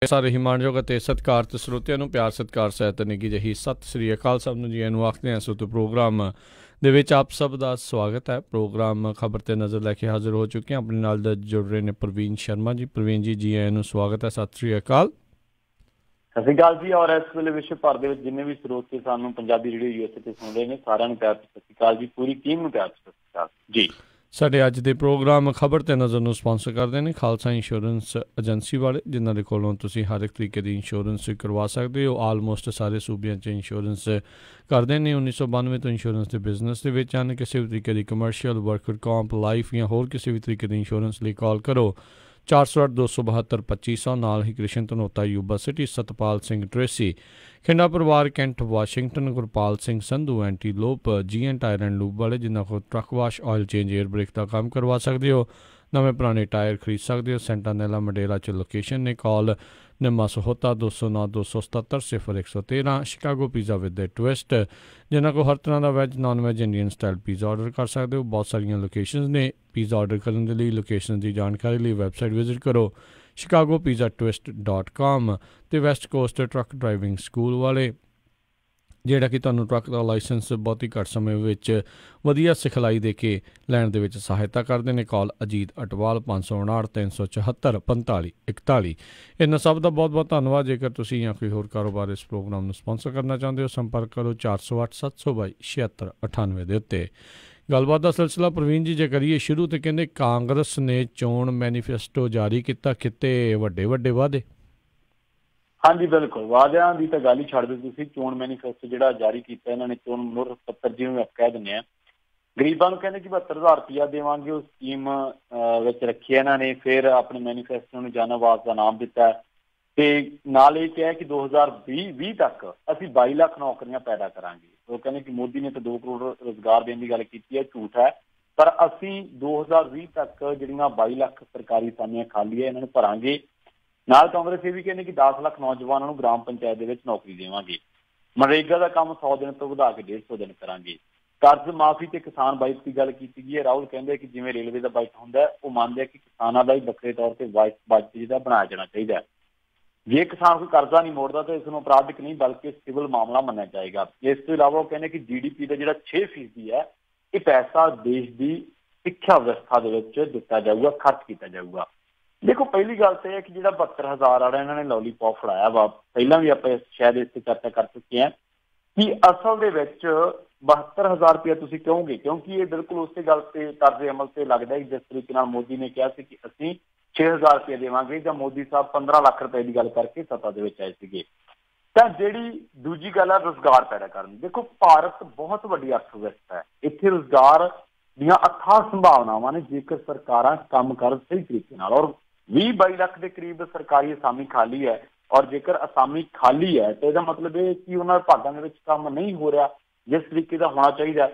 ਸਾਰੇ ਹੀ ਮਾਣਯੋਗ ਅਤੇ ਸਤਿਕਾਰਤ ਸਰੋਤਿਆਂ ਨੂੰ ਪਿਆਰ ਸਤਿਕਾਰ ਸਹਿਤ ਨਿੱਘੀ ਜਿਹੀ ਸਤਿ ਸ੍ਰੀ ਅਕਾਲ। ਸਭ ਨੂੰ ਜੀ ਨੂੰ ਆਖਦੇ ਹਾਂ। ਸੋ ਪ੍ਰੋਗਰਾਮ ਦੇ ਵਿੱਚ ਆਪ ਸਭ ਦਾ ਸਵਾਗਤ ਹੈ। ਪ੍ਰੋਗਰਾਮ ਖਬਰ 'ਤੇ ਨਜ਼ਰ ਲੈ ਕੇ ਹਾਜ਼ਰ ਹੋ ਚੁੱਕੇ ਹਾਂ। ਆਪਣੇ ਨਾਲ ਜੁੜ ਰਹੇ ਨੇ ਪ੍ਰਵੀਨ ਸ਼ਰਮਾ ਜੀ। ਪ੍ਰਵੀਨ ਜੀ ਆਇਆਂ ਨੂੰ ਸਵਾਗਤ ਹੈ। ਸਤਿ ਸ੍ਰੀ ਅਕਾਲ। ਸਤਿ ਸ਼੍ਰੀ ਅਕਾਲ ਜੀ। ਔਰ ਇਸ ਵੇਲੇ ਵਿਸ਼ਵ ਭਰ ਦੇ ਵਿੱਚ ਜਿੰਨੇ ਵੀ ਸਰੋਤੇ ਸਾਨੂੰ ਪੰਜਾਬੀ ਰੇਡੀਓ USA ਤੇ ਸੁਣ ਰਹੇ ਨੇ, ਸਾਰਿਆਂ ਨੂੰ ਪਿਆਰ ਸਤਿ ਸ਼੍ਰੀ ਅਕਾਲ ਜੀ। ਪੂਰੀ ਟੀਮ ਨੂੰ ਪਿਆਰ ਸਤਿ ਸ਼੍ਰੀ ਅਕਾਲ ਜੀ। ਸਾਡੇ ਅੱਜ ਦੇ ਪ੍ਰੋਗਰਾਮ ਖਬਰ 'ਤੇ ਨਜ਼ਰ ਨੂੰ ਸਪਾਂਸਰ ਕਰਦੇ ਨੇ ਖਾਲਸਾ ਇੰਸ਼ੋਰੈਂਸ ਏਜੰਸੀ ਵਾਲੇ, ਜਿਨ੍ਹਾਂ ਦੇ ਕੋਲੋਂ ਤੁਸੀਂ ਹਰ ਇੱਕ ਤਰੀਕੇ ਦੀ ਇੰਸ਼ੋਰੈਂਸ ਕਰਵਾ ਸਕਦੇ ਹੋ। ਆਲਮੋਸਟ ਸਾਰੇ ਸੂਬਿਆਂ 'ਚ ਇੰਸ਼ੋਰੈਂਸ ਕਰਦੇ ਨੇ। 1992 ਤੋਂ ਇੰਸ਼ੋਰੈਂਸ ਦੇ ਬਿਜ਼ਨਸ ਦੇ ਵਿੱਚ ਹਨ। ਕਿਸੇ ਵੀ ਤਰੀਕੇ ਦੀ ਕਮਰਸ਼ੀਅਲ, ਵਰਕਰ ਕੌਂਪ, ਲਾਈਫ ਜਾਂ ਹੋਰ ਕਿਸੇ ਵੀ ਤਰੀਕੇ ਦੀ ਇੰਸ਼ੋਰੈਂਸ ਲਈ ਕਾਲ ਕਰੋ 408-272-2500। ਨਾਲ ਹੀ Krishan Dhanota, Yuba City, Satpal Singh Tracy, Khinda ਪਰਿਵਾਰ, Kent Washington, Gurpal Singh Sandhu, Antelope, GN tyre and lube ਵਾਲੇ, ਜਿਨ੍ਹਾਂ ਕੋਲ truck wash, oil change, air brake ਦਾ ਕੰਮ ਕਰਵਾ ਸਕਦੇ ਹੋ। ਨਵੇਂ ਪੁਰਾਣੇ ਟਾਇਰ ਖਰੀਦ ਸਕਦੇ ਹੋ। ਸੈਂਟਾਨੈਲਾ ਮੰਡੇਲਾ 'ਚ ਲੋਕੇਸ਼ਨ ਨੇ। Call Nimma Sahota 209-277-0113। Chicago pizza with twist, ਜਿਨ੍ਹਾਂ ਕੋਲ ਹਰ ਤਰ੍ਹਾਂ ਦਾ veg, non veg, Indian style pizza order ਕਰ ਸਕਦੇ ਹੋ। ਬਹੁਤ ਸਾਰੀਆਂ ਲੋਕੇਸ਼ਨਸ ਨੇ। ਪੀਜ਼ਾ ਆਰਡਰ ਕਰਨ ਦੇ ਲਈ, ਲੋਕੇਸ਼ਨ ਦੀ ਜਾਣਕਾਰੀ ਲਈ ਵੈਬਸਾਈਟ ਵਿਜ਼ਿਟ ਕਰੋ chicagopizzatwist.com। ਅਤੇ West cost truck driving school ਵਾਲੇ, ਜਿਹੜਾ ਕਿ ਤੁਹਾਨੂੰ ਟਰੱਕ ਦਾ ਲਾਇਸੈਂਸ ਬਹੁਤ ਹੀ ਘੱਟ ਸਮੇਂ ਵਿੱਚ ਵਧੀਆ ਸਿਖਲਾਈ ਦੇ ਕੇ ਲੈਣ ਦੇ ਵਿੱਚ ਸਹਾਇਤਾ ਕਰਦੇ ਨੇ। ਕਾਲ ਅਜੀਤ ਅਟਵਾਲ 559-374-4541। ਇਹਨਾਂ ਸਭ ਦਾ ਬਹੁਤ ਬਹੁਤ ਧੰਨਵਾਦ। ਜੇਕਰ ਤੁਸੀਂ ਜਾਂ ਕੋਈ ਹੋਰ ਕਾਰੋਬਾਰ ਇਸ ਪ੍ਰੋਗਰਾਮ ਨੂੰ ਸਪਾਂਸਰ ਕਰਨਾ ਚਾਹੁੰਦੇ ਹੋ, ਸੰਪਰਕ ਕਰੋ 408-722-7698 ਦੇ ਉੱਤੇ। ਗੱਲਬਾਤ ਦਾ ਸਿਲਸਿਲਾ ਪ੍ਰਵੀਨ ਜੀ ਜੇ ਕਰੀਏ ਸ਼ੁਰੂ, ਤੇ ਕਹਿੰਦੇ ਕਾਂਗਰਸ ਨੇ ਚੋਣ ਮੈਨੀਫੈਸਟੋ ਜਾਰੀ ਕੀਤਾ, ਕਿਤੇ ਵੱਡੇ ਵੱਡੇ ਵਾਅਦੇ। ਹਾਂਜੀ ਬਿਲਕੁਲ, ਵਾਅਦਿਆਂ ਦੀ ਤਾਂ ਗੱਲ ਹੀ ਛੱਡ ਦਿਓ ਤੁਸੀਂ। ਚੋਣ ਮੈਨੀਫੈਸਟੋ ਜਿਹੜਾ ਜਾਰੀ ਕੀਤਾ ਇਹਨਾਂ ਨੇ, ਚੋਣ ਮਨੋਰਥ ਪੱਤਰ ਜਿਹਨੂੰ ਕਹਿ ਦਿੰਦੇ ਆ, ਗਰੀਬਾਂ ਨੂੰ ਕਹਿੰਦੇ ਕਿ 72,000 ਰੁਪਇਆ ਦੇਵਾਂਗੇ, ਉਹ ਸਕੀਮ ਵਿੱਚ ਰੱਖੀ ਇਹਨਾਂ ਨੇ। ਫਿਰ ਆਪਣੇ ਮੈਨੀਫੈਸਟੋ ਨੂੰ ਜਨ ਆਵਾਜ਼ ਦਾ ਨਾਮ ਦਿੱਤਾ ਤੇ ਨਾਲ ਇਹ ਕਿਹਾ ਕਿ 2020 ਤੱਕ ਅਸੀਂ 22 ਲੱਖ ਨੌਕਰੀਆਂ ਪੈਦਾ ਕਰਾਂਗੇ। ਉਹ ਕਹਿੰਦੇ ਕਿ ਮੋਦੀ ਨੇ ਤਾਂ 2 ਕਰੋੜ ਰੁਜ਼ਗਾਰ ਦੇਣ ਦੀ ਗੱਲ ਕੀਤੀ ਹੈ, ਝੂਠ ਹੈ। ਪਰ ਅਸੀਂ 2020 ਤੱਕ ਜਿਹੜੀਆਂ 22 ਲੱਖ ਸਰਕਾਰੀ ਅਸਾਮੀਆਂ ਖਾਲੀ ਹੈ, ਇਹਨਾਂ ਨੂੰ ਭਰਾਂਗੇ। ਨਾਲ ਕਾਂਗਰਸ ਇਹ ਵੀ ਕਹਿੰਦੇ ਕਿ 10 ਲੱਖ ਨੌਜਵਾਨਾਂ ਨੂੰ ਗ੍ਰਾਮ ਪੰਚਾਇਤ ਦੇ ਵਿੱਚ ਨੌਕਰੀ ਦੇਵਾਂਗੇ। ਮਨਰੇਗਾ ਦਾ ਕੰਮ 100 ਦਿਨ ਤੋਂ ਵਧਾ ਕੇ 150 ਦਿਨ ਕਰਾਂਗੇ। ਕਰਜ਼ ਮਾਫੀ ਤੇ ਕਿਸਾਨ ਬਜਟ ਦੀ ਗੱਲ ਕੀਤੀ ਗਈ ਹੈ। ਰਾਹੁਲ ਕਹਿੰਦੇ ਕਿ ਜਿਵੇਂ ਰੇਲਵੇ ਦਾ ਬਜਟ ਹੁੰਦਾ, ਉਹ ਮੰਨਦੇ ਕਿ ਕਿਸਾਨਾਂ ਦਾ ਹੀ ਵੱਖਰੇ ਤੌਰ ਤੇ ਬਜਟ ਜਿਹਦਾ ਬਣਾਇਆ ਜਾਣਾ ਚਾਹੀਦਾ। ਜੇ ਕਿਸਾਨ ਕੋਈ ਕਰਜ਼ਾ ਨਹੀਂ ਮੋੜਦਾ ਤਾਂ ਇਸ ਨੂੰ ਅਪਰਾਧਿਕ ਨਹੀਂ ਬਲਕਿ ਸਿਵਲ ਮਾਮਲਾ ਮੰਨਿਆ ਜਾਏਗਾ। ਇਸ ਤੋਂ ਇਲਾਵਾ ਉਹ ਕਹਿੰਦੇ ਕਿ GDP ਦਾ ਜਿਹੜਾ 6% ਹੈ, ਇਹ ਪੈਸਾ ਦੇਸ਼ ਦੀ ਸਿੱਖਿਆ ਵਿਵਸਥਾ ਦੇ ਵਿੱਚ ਦਿੱਤਾ ਜਾਊਗਾ, ਖਰਚ ਕੀਤਾ ਜਾਊਗਾ। ਦੇਖੋ, ਪਹਿਲੀ ਗੱਲ ਤਾਂ ਇਹ ਕਿ ਜਿਹੜਾ 72,000 ਵਾਲਾ ਇਹਨਾਂ ਨੇ ਲੋਲੀਪੌਪ ਫੜਾਇਆ ਵਾ, ਪਹਿਲਾਂ ਵੀ ਆਪਾਂ ਸ਼ਾਇਦ ਇਸ ਤੇ ਚਰਚਾ ਕਰ ਚੁੱਕੇ ਹਾਂ ਕਿ ਅਸਲ ਦੇ ਵਿੱਚ 72,000 ਰੁਪਇਆ ਤੁਸੀਂ ਕਹੋਗੇ, ਕਿਉਂਕਿ ਇਹ ਬਿਲਕੁਲ ਉਸੇ ਗੱਲ ਤੇ ਤਰਜ਼ੇ ਅਮਲ ਤੇ ਲੱਗਦਾ ਹੈ ਜਿਸ ਤਰੀਕੇ ਨਾਲ ਮੋਦੀ ਨੇ ਕਿਹਾ ਸੀ ਕਿ ਅਸੀਂ 6,000 ਰੁਪਇਆ ਦੇਵਾਂਗੇ, ਜਾਂ ਮੋਦੀ ਸਾਹਿਬ 15 ਲੱਖ ਰੁਪਏ ਦੀ ਗੱਲ ਕਰਕੇ ਸੱਤਾ ਦੇ ਵਿੱਚ ਆਏ ਸੀਗੇ। ਤਾਂ ਜਿਹੜੀ ਦੂਜੀ ਗੱਲ ਹੈ ਰੁਜ਼ਗਾਰ ਪੈਦਾ ਕਰਨ ਦੀ, ਦੇਖੋ ਭਾਰਤ ਬਹੁਤ ਵੱਡੀ ਅਰਥ ਵਿਵਸਥਾ ਹੈ, ਇੱਥੇ ਰੁਜ਼ਗਾਰ ਦੀਆਂ ਅਥਾਹ ਸੰਭਾਵਨਾਵਾਂ ਨੇ ਜੇਕਰ ਸਰਕਾਰਾਂ ਕੰਮ ਕਰਨ ਸਹੀ ਤਰੀਕੇ ਨਾਲ। ਔਰ 20-22 ਲੱਖ ਦੇ ਕਰੀਬ ਸਰਕਾਰੀ ਅਸਾਮੀ ਖਾਲੀ ਹੈ, ਔਰ ਜੇਕਰ ਅਸਾਮੀ ਖਾਲੀ ਹੈ ਤਾਂ ਇਹਦਾ ਮਤਲਬ ਇਹ ਕਿ ਉਹਨਾਂ ਵਿਭਾਗਾਂ ਦੇ ਵਿੱਚ ਕੰਮ ਨਹੀਂ ਹੋ ਰਿਹਾ ਜਿਸ ਤਰੀਕੇ ਦਾ ਹੋਣਾ ਚਾਹੀਦਾ।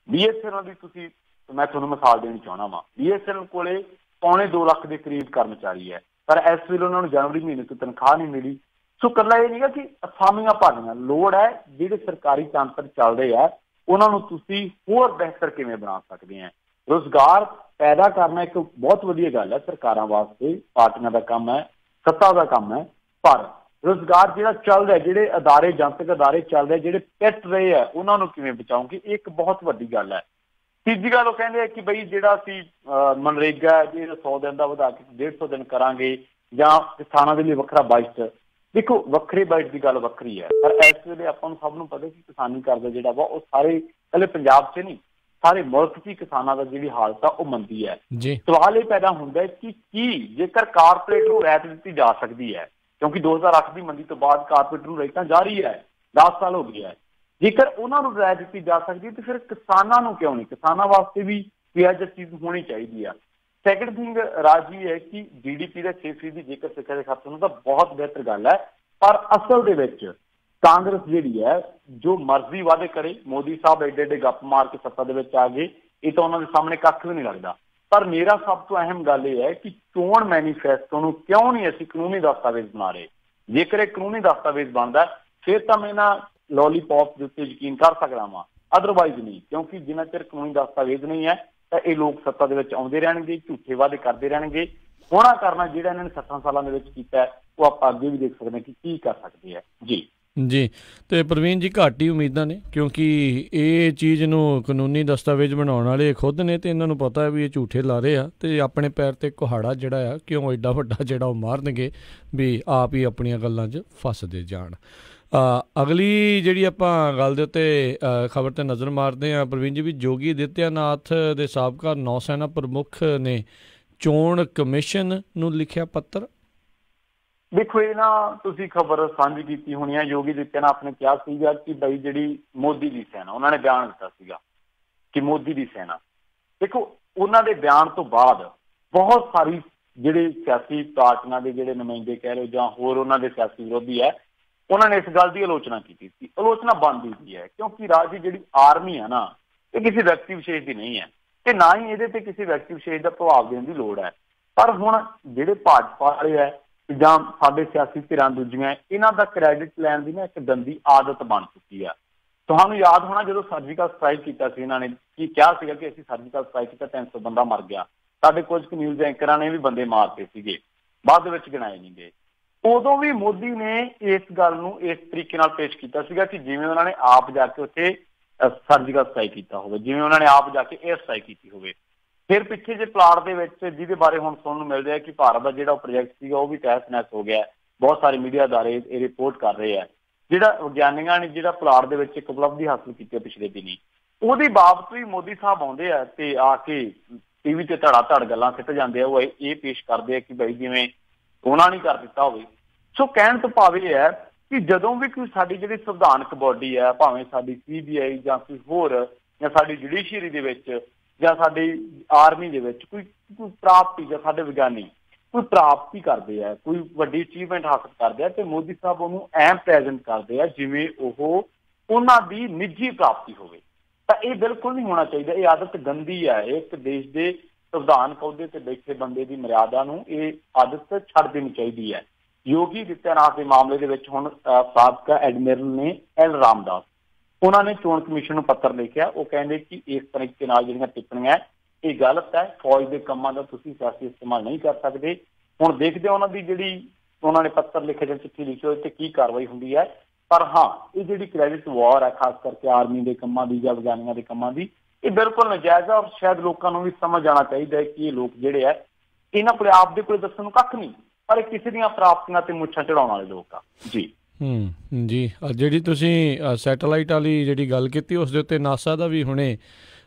BSNL ਦੀ ਤੁਸੀਂ, ਮੈਂ ਤੁਹਾਨੂੰ ਮਿਸਾਲ ਦੇਣੀ ਚਾਹੁੰਦਾ ਵਾਂ, BSNL ਕੋਲੇ 2.25 ਲੱਖ ਦੇ ਕਰੀਬ ਕਰਮਚਾਰੀ ਹੈ, ਪਰ ਇਸ ਵੇਲੇ ਉਹਨਾਂ ਨੂੰ ਜਨਵਰੀ ਮਹੀਨੇ ਤੋਂ ਤਨਖਾਹ ਨਹੀਂ ਮਿਲੀ। ਸੋ ਇਕੱਲਾ ਇਹ ਨਹੀਂਗਾ ਕਿ ਅਸਾਮੀਆਂ ਭਰਨੀਆਂ, ਲੋੜ ਹੈ ਜਿਹੜੇ ਸਰਕਾਰੀ ਤੰਤਰ ਚੱਲਦੇ ਆ ਉਹਨਾਂ ਨੂੰ ਤੁਸੀਂ ਹੋਰ ਬਿਹਤਰ ਕਿਵੇਂ ਬਣਾ ਸਕਦੇ ਆ। ਰੁਜ਼ਗਾਰ ਪੈਦਾ ਕਰਨਾ ਇੱਕ ਬਹੁਤ ਵਧੀਆ ਗੱਲ ਹੈ ਸਰਕਾਰਾਂ ਵਾਸਤੇ, ਪਾਰਟੀਆਂ ਦਾ ਕੰਮ ਹੈ, ਸੱਤਾ ਦਾ ਕੰਮ ਹੈ। ਪਰ ਰੁਜ਼ਗਾਰ ਜਿਹੜਾ ਚੱਲ ਰਿਹਾ, ਜਿਹੜੇ ਅਦਾਰੇ, ਜਨਤਕ ਅਦਾਰੇ ਚੱਲ ਰਹੇ, ਜਿਹੜੇ ਪਿੱਟ ਰਹੇ ਆ, ਉਹਨਾਂ ਨੂੰ ਕਿਵੇਂ ਬਚਾਉਂਗੇ, ਇਹ ਇੱਕ ਬਹੁਤ ਵੱਡੀ ਗੱਲ ਹੈ। ਤੀਜੀ ਗੱਲ ਉਹ ਕਹਿੰਦੇ ਆ ਕਿ ਬਈ ਜਿਹੜਾ ਅਸੀਂ ਮਨਰੇਗਾ ਜਿਹੜਾ 100 ਦਿਨ ਦਾ ਵਧਾ ਕੇ 150 ਦਿਨ ਕਰਾਂਗੇ, ਜਾਂ ਕਿਸਾਨਾਂ ਦੇ ਲਈ ਵੱਖਰਾ ਬਜਟ। ਦੇਖੋ, ਵੱਖਰੇ ਬਜਟ ਦੀ ਗੱਲ ਵੱਖਰੀ ਹੈ, ਪਰ ਇਸ ਵੇਲੇ ਆਪਾਂ ਨੂੰ ਸਭ ਨੂੰ ਪਤਾ ਕਿ ਕਿਸਾਨੀ ਕਰਜ਼ਾ ਜਿਹੜਾ ਵਾ ਉਹ ਸਾਰੇ ਇਕੱਲੇ ਪੰਜਾਬ 'ਚ ਨਹੀਂ, ਸਾਰੇ ਮੁਲਕ 'ਚ ਹੀ ਕਿਸਾਨਾਂ ਦਾ ਜਿਹੜੀ ਹਾਲਤ ਆ ਉਹ ਮੰਦੀ ਹੈ। ਸਵਾਲ ਇਹ ਪੈਦਾ ਹੁੰਦਾ ਕਿ ਕੀ ਜੇਕਰ ਕਾਰਪੋਰੇਟ ਨੂੰ ਰਿਆਇਤ ਦਿੱਤੀ ਜਾ ਸਕਦੀ ਹੈ, ਕਿਉਂਕਿ 2008 ਦੀ ਮੰਦੀ ਤੋਂ ਬਾਅਦ ਕਾਰਪੋਰੇਟ ਨੂੰ ਰਿਆਇਤਾਂ ਜਾਰੀ ਹੈ, 10 ਸਾਲ ਹੋ ਗਏ ਹੈ, ਜੇਕਰ ਉਹਨਾਂ ਨੂੰ ਰਿਆਇਤ ਦਿੱਤੀ ਜਾ ਸਕਦੀ ਹੈ ਤਾਂ ਫਿਰ ਕਿਸਾਨਾਂ ਨੂੰ ਕਿਉਂ ਨਹੀਂ? ਕਿਸਾਨਾਂ ਵਾਸਤੇ ਵੀ ਇਹ ਚੀਜ਼ ਹੋਣੀ ਚਾਹੀਦੀ ਆ। ਸੈਕਿੰਡ ਥਿੰਗ ਰਾਜੀ ਹੈ ਕਿ GDP ਦਾ 6% ਜੇਕਰ ਸਿੱਖਿਆ ਦੇ ਖਰਚ ਹੋਣ ਤਾਂ ਬਹੁਤ ਬਿਹਤਰ ਗੱਲ ਹੈ, ਪਰ ਅਸਲ ਦੇ ਵਿੱਚ ਕਾਂਗਰਸ ਜਿਹੜੀ ਹੈ ਜੋ ਮਰਜ਼ੀ ਵਾਅਦੇ ਕਰੇ, ਮੋਦੀ ਸਾਹਿਬ ਏਡੇ ਏਡੇ ਗੱਪ ਮਾਰ ਕੇ ਸੱਤਾ ਦੇ ਵਿੱਚ ਆ ਗਏ, ਇਹ ਤਾਂ ਉਹਨਾਂ ਦੇ ਸਾਹਮਣੇ ਕੱਖ ਵੀ ਨਹੀਂ ਲੱਗਦਾ। ਪਰ ਮੇਰਾ ਸਭ ਤੋਂ ਅਹਿਮ ਗੱਲ ਇਹ ਹੈ ਕਿ ਚੋਣ ਮੈਨੀਫੈਸਟੋ ਨੂੰ ਕਿਉਂ ਨਹੀਂ ਅਸੀਂ ਕਾਨੂੰਨੀ ਦਸਤਾਵੇਜ਼ ਬਣਾ ਰਹੇ? ਜੇਕਰ ਇਹ ਕਾਨੂੰਨੀ ਦਸਤਾਵੇਜ਼ ਬਣਦਾ ਫਿਰ ਤਾਂ ਮੈਂ ਇਹਨਾਂ ਲੋਲੀਪੌਪ ਦੇ ਉੱਤੇ ਯਕੀਨ ਕਰ ਸਕਦਾ ਵਾਂ, ਅਦਰਵਾਈਜ਼ ਨਹੀਂ, ਕਿਉਂਕਿ ਜਿੰਨਾ ਚਿਰ ਕਾਨੂੰਨੀ ਦਸਤਾਵੇਜ਼ ਨਹੀਂ ਹੈ ਤਾਂ ਇਹ ਲੋਕ ਸੱਤਾ ਦੇ ਵਿੱਚ ਆਉਂਦੇ ਰਹਿਣਗੇ, ਝੂਠੇ ਵਾਅਦੇ ਕਰਦੇ ਰਹਿਣਗੇ। ਹੋਣਾ ਕਰਨਾ ਜਿਹੜਾ ਇਹਨਾਂ ਨੇ 60 ਸਾਲਾਂ ਦੇ ਵਿੱਚ ਕੀਤਾ ਉਹ ਆਪਾਂ ਅੱਗੇ ਵੀ ਦੇਖ ਸਕਦੇ ਹਾਂ ਕਿ ਕੀ ਕਰ ਸਕਦੇ ਆ ਜੀ। ਜੀ, ਤੇ ਪ੍ਰਵੀਨ ਜੀ ਘੱਟ ਹੀ ਉਮੀਦਾਂ ਨੇ, ਕਿਉਂਕਿ ਇਹ ਚੀਜ਼ ਨੂੰ ਕਾਨੂੰਨੀ ਦਸਤਾਵੇਜ਼ ਬਣਾਉਣ ਵਾਲੇ ਖੁਦ ਨੇ, ਤੇ ਇਹਨਾਂ ਨੂੰ ਪਤਾ ਹੈ ਵੀ ਇਹ ਝੂਠੇ ਲਾ ਰਹੇ ਆ, ਤੇ ਆਪਣੇ ਪੈਰ ਤੇ ਕੁਹਾੜਾ ਜਿਹੜਾ ਆ ਕਿਉਂ ਐਡਾ ਵੱਡਾ ਜਿਹੜਾ ਉਹ ਮਾਰਨਗੇ ਵੀ ਆਪ ਹੀ ਆਪਣੀਆਂ ਗੱਲਾਂ 'ਚ ਫਸਦੇ ਜਾਣ। ਅਗਲੀ ਜਿਹੜੀ ਆਪਾਂ ਗੱਲ ਦੇ ਉੱਤੇ ਖਬਰ 'ਤੇ ਨਜ਼ਰ ਮਾਰਦੇ ਹਾਂ ਪ੍ਰਵੀਨ ਜੀ, ਵੀ ਯੋਗੀ ਆਦਿੱਤਿਆਨਾਥ ਦੇ ਸਾਬਕਾ ਨੌ ਸੈਨਾ ਪ੍ਰਮੁੱਖ ਨੇ ਚੋਣ ਕਮਿਸ਼ਨ ਨੂੰ ਲਿਖਿਆ ਪੱਤਰ। ਦੇਖੋ, ਇਹ ਨਾ ਤੁਸੀਂ ਖਬਰ ਸਾਂਝੀ ਕੀਤੀ ਹੋਣੀ ਹੈ। ਯੋਗੀ ਆਦਿੱਤਿਆਨਾਥ ਨੇ ਕਿਹਾ ਸੀਗਾ ਕਿ ਬਈ ਜਿਹੜੀ ਮੋਦੀ ਦੀ ਸੈਨਾ, ਉਹਨਾਂ ਨੇ ਬਿਆਨ ਦਿੱਤਾ ਸੀਗਾ ਕਿ ਮੋਦੀ ਦੀ ਸੈਨਾ, ਦੇਖੋ ਉਹਨਾਂ ਦੇ ਬਿਆਨ ਤੋਂ ਬਾਅਦ ਬਹੁਤ ਸਾਰੀ ਜਿਹੜੇ ਸਿਆਸੀ ਪਾਰਟੀਆਂ ਦੇ ਜਿਹੜੇ ਨੁਮਾਇੰਦੇ ਕਹਿ ਲਓ ਜਾਂ ਹੋਰ ਉਹਨਾਂ ਦੇ ਸਿਆਸੀ ਵਿਰੋਧੀ ਹੈ, ਉਹਨਾਂ ਨੇ ਇਸ ਗੱਲ ਦੀ ਆਲੋਚਨਾ ਕੀਤੀ ਸੀ। ਆਲੋਚਨਾ ਬਣਦੀ ਵੀ ਹੈ, ਕਿਉਂਕਿ ਰਾਜ ਦੀ ਜਿਹੜੀ ਆਰਮੀ ਹੈ ਨਾ, ਇਹ ਕਿਸੇ ਵਿਅਕਤੀ ਵਿਸ਼ੇਸ਼ ਦੀ ਨਹੀਂ ਹੈ, ਤੇ ਨਾ ਹੀ ਇਹਦੇ ਤੇ ਕਿਸੇ ਵਿਅਕਤੀ ਵਿਸ਼ੇਸ਼ ਦਾ ਪ੍ਰਭਾਵ ਦੇਣ ਦੀ ਲੋੜ ਹੈ। ਪਰ ਹੁਣ ਜਿਹੜੇ ਭਾਜਪਾ ਵਾਲੇ ਹੈ ਜਾਂ ਸਾਡੇ ਸਿਆਸੀ ਧਿਰਾਂ ਦੂਜੀਆਂ, ਇਹਨਾਂ ਦਾ ਕ੍ਰੈਡਿਟ ਲੈਣ ਦੀ ਨਾ ਇੱਕ ਗੰਦੀ ਆਦਤ ਬਣ ਚੁੱਕੀ ਆ। ਤੁਹਾਨੂੰ ਯਾਦ ਹੋਣਾ ਜਦੋਂ ਸਰਜੀਕਲ ਸਟ੍ਰਾਈਕ ਕੀਤਾ ਸੀ, ਇਹਨਾਂ ਨੇ ਕੀ ਕਿਹਾ ਸੀਗਾ ਕਿ ਅਸੀਂ ਸਰਜੀਕਲ ਸਟ੍ਰਾਈਕ ਕੀਤਾ, 300 ਬੰਦਾ ਮਰ ਗਿਆ। ਸਾਡੇ ਕੁਝ ਕੁ ਨਿਊਜ਼ ਐਂਕਰਾਂ ਨੇ ਵੀ ਬੰਦੇ ਮਾਰਤੇ ਸੀਗੇ, ਬਾਅਦ ਦੇ ਵਿੱਚ ਗਿਣਾਏ ਨਹੀਂ ਗਏ। ਉਦੋਂ ਵੀ ਮੋਦੀ ਨੇ ਇਸ ਗੱਲ ਨੂੰ ਇਸ ਤਰੀਕੇ ਨਾਲ ਪੇਸ਼ ਕੀਤਾ ਸੀਗਾ ਕਿ ਜਿਵੇਂ ਉਹਨਾਂ ਨੇ ਆਪ ਜਾ ਕੇ ਉੱਥੇ ਸਰਜੀਕਲ ਸਟ੍ਰਾਈਕ ਕੀਤਾ ਹੋਵੇ, ਜਿਵੇਂ ਉਹਨਾਂ ਨੇ ਆਪ ਜਾ ਕੇ 에ਅਰ ਸਟ੍ਰਾਈਕ ਕੀਤੀ ਹੋਵੇ। ਫਿਰ ਪਿੱਛੇ ਜੇ ਪਲਾਟ ਦੇ ਵਿੱਚ ਜਿਹਦੇ ਬਾਰੇ ਹੁਣ ਸੁਣਨ ਨੂੰ ਮਿਲ ਰਿਹਾ ਕਿ ਭਾਰਤ ਦਾ ਜਿਹੜਾ ਪ੍ਰੋਜੈਕਟ ਸੀਗਾ ਉਹ ਵੀ ਤਹਿਸ ਨਹਿਸ ਹੋ ਗਿਆ। ਬਹੁਤ ਸਾਰੇ ਮੀਡੀਆ ਅਦਾਰੇ ਇਹ ਰਿਪੋਰਟ ਕਰ ਰਹੇ ਆ। ਜਿਹੜਾ ਵਿਗਿਆਨੀਆਂ ਨੇ ਜਿਹੜਾ ਪਲਾਟ ਦੇ ਵਿੱਚ ਇੱਕ ਉਪਲਬਧੀ ਹਾਸਲ ਕੀਤੀ ਹੈ ਪਿਛਲੇ ਦਿਨੀ, ਉਹਦੇ ਬਾਬਤ ਵੀ ਮੋਦੀ ਸਾਹਿਬ ਆਉਂਦੇ ਆ ਤੇ ਆ ਕੇ ਟੀਵੀ ਤੇ ਧੜਾ ਧੜ ਗੱਲਾਂ ਸਿੱਟ ਜਾਂਦੇ ਆ। ਉਹ ਇਹ ਪੇਸ਼ ਕਰਦੇ ਆ ਕਿ ਬਈ ਜਿਵੇਂ ਉਹਨਾਂ ਨੇ ਕਰ ਦਿੱਤਾ ਹੋਵੇ। ਸੋ ਕਹਿਣ ਤੋਂ ਭਾਵ ਇਹ ਹੈ ਕਿ ਜਦੋਂ ਵੀ ਕੋਈ ਸਾਡੀ ਜਿਹੜੀ ਸੰਵਿਧਾਨਕ ਬੋਡੀ ਹੈ, ਭਾਵੇਂ ਸਾਡੀ CBI ਜਾਂ ਕੋਈ ਹੋਰ, ਜਾਂ ਸਾਡੀ ਜੁਡੀਸ਼ੀਅਰੀ ਦੇ ਵਿੱਚ ਜਾਂ ਸਾਡੀ ਆਰਮੀ ਦੇ ਵਿੱਚ ਕੋਈ ਪ੍ਰਾਪਤੀ, ਜਾਂ ਸਾਡੇ ਵਿਗਿਆਨੀ ਕੋਈ ਪ੍ਰਾਪਤੀ ਕਰਦੇ ਆ, ਕੋਈ ਵੱਡੀ ਅਚੀਵਮੈਂਟ ਹਾਸਲ ਕਰਦੇ ਆ, ਤੇ ਮੋਦੀ ਸਾਹਿਬ ਉਹਨੂੰ ਐਂ ਪ੍ਰੈਜ਼ੈਂਟ ਕਰਦੇ ਆ ਜਿਵੇਂ ਉਹ ਉਹਨਾਂ ਦੀ ਨਿੱਜੀ ਪ੍ਰਾਪਤੀ ਹੋਵੇ। ਤਾਂ ਇਹ ਬਿਲਕੁਲ ਨਹੀਂ ਹੋਣਾ ਚਾਹੀਦਾ। ਇਹ ਆਦਤ ਗੰਦੀ ਹੈ। ਇੱਕ ਦੇਸ਼ ਦੇ ਸੰਵਿਧਾਨਕ ਅਹੁਦੇ ਤੇ ਬੈਠੇ ਬੰਦੇ ਦੀ ਮਰਿਆਦਾ ਨੂੰ ਇਹ ਆਦਤ ਛੱਡ ਦੇਣੀ ਚਾਹੀਦੀ ਹੈ। ਯੋਗੀ ਆਦਿੱਤਿਆਨਾਥ ਦੇ ਮਾਮਲੇ ਦੇ ਵਿੱਚ ਹੁਣ ਸਾਬਕਾ ਐਡਮਿਰਲ ਨੇ L ਰਾਮਦਾਸ, ਉਹਨਾਂ ਨੇ ਚੋਣ ਕਮਿਸ਼ਨ ਨੂੰ ਪੱਤਰ ਲਿਖਿਆ। ਉਹ ਕਹਿੰਦੇ ਕਿ ਇਸ ਤਰੀਕੇ ਨਾਲ ਜਿਹੜੀਆਂ ਟਿੱਪਣੀਆਂ ਇਹ ਗਲਤ ਹੈ, ਫੌਜ ਦੇ ਕੰਮਾਂ ਦਾ ਤੁਸੀਂ ਸਿਆਸੀ ਇਸਤੇਮਾਲ ਨਹੀਂ ਕਰ ਸਕਦੇ। ਹੁਣ ਦੇਖਦੇ ਉਹਨਾਂ ਦੀ ਜਿਹੜੀ ਉਹਨਾਂ ਨੇ ਪੱਤਰ ਲਿਖੇ ਜਾਂ ਚਿੱਠੀ ਲਿਖੀ ਉਹਦੇ ਤੇ ਕੀ ਕਾਰਵਾਈ ਹੁੰਦੀ ਹੈ। ਪਰ ਹਾਂ, ਇਹ ਜਿਹੜੀ ਕ੍ਰੈਡਿਟ ਵਾਰ ਹੈ ਖਾਸ ਕਰਕੇ ਆਰਮੀ ਦੇ ਕੰਮਾਂ ਦੀ ਜਾਂ ਵਿਗਿਆਨੀਆਂ ਦੇ ਕੰਮਾਂ ਦੀ, ਇਹ ਬਿਲਕੁਲ ਨਜਾਇਜ਼ ਹੈ। ਔਰ ਸ਼ਾਇਦ ਲੋਕਾਂ ਨੂੰ ਵੀ ਸਮਝ ਜਾਣਾ ਚਾਹੀਦਾ ਹੈ ਕਿ ਇਹ ਲੋਕ ਜਿਹੜੇ ਹੈ ਇਹਨਾਂ ਕੋਲ ਆਪਦੇ ਕੋਲ ਦੱਸਣ ਨੂੰ ਕੱਖ ਨਹੀਂ, ਪਰ ਇਹ ਕਿਸੇ ਦੀਆਂ ਪ੍ਰਾਪਤੀਆਂ ਤੇ ਮੁੱਛਾਂ ਚੜਾਉਣ ਵਾਲੇ ਲੋਕ ਆ ਜੀ। ਜੀ, ਜਿਹੜੀ ਤੁਸੀਂ ਸੈਟੇਲਾਈਟ ਵਾਲੀ ਜਿਹੜੀ ਗੱਲ ਕੀਤੀ ਉਸ ਦੇ ਉੱਤੇ ਨਾਸਾ ਦਾ ਵੀ ਹੁਣੇ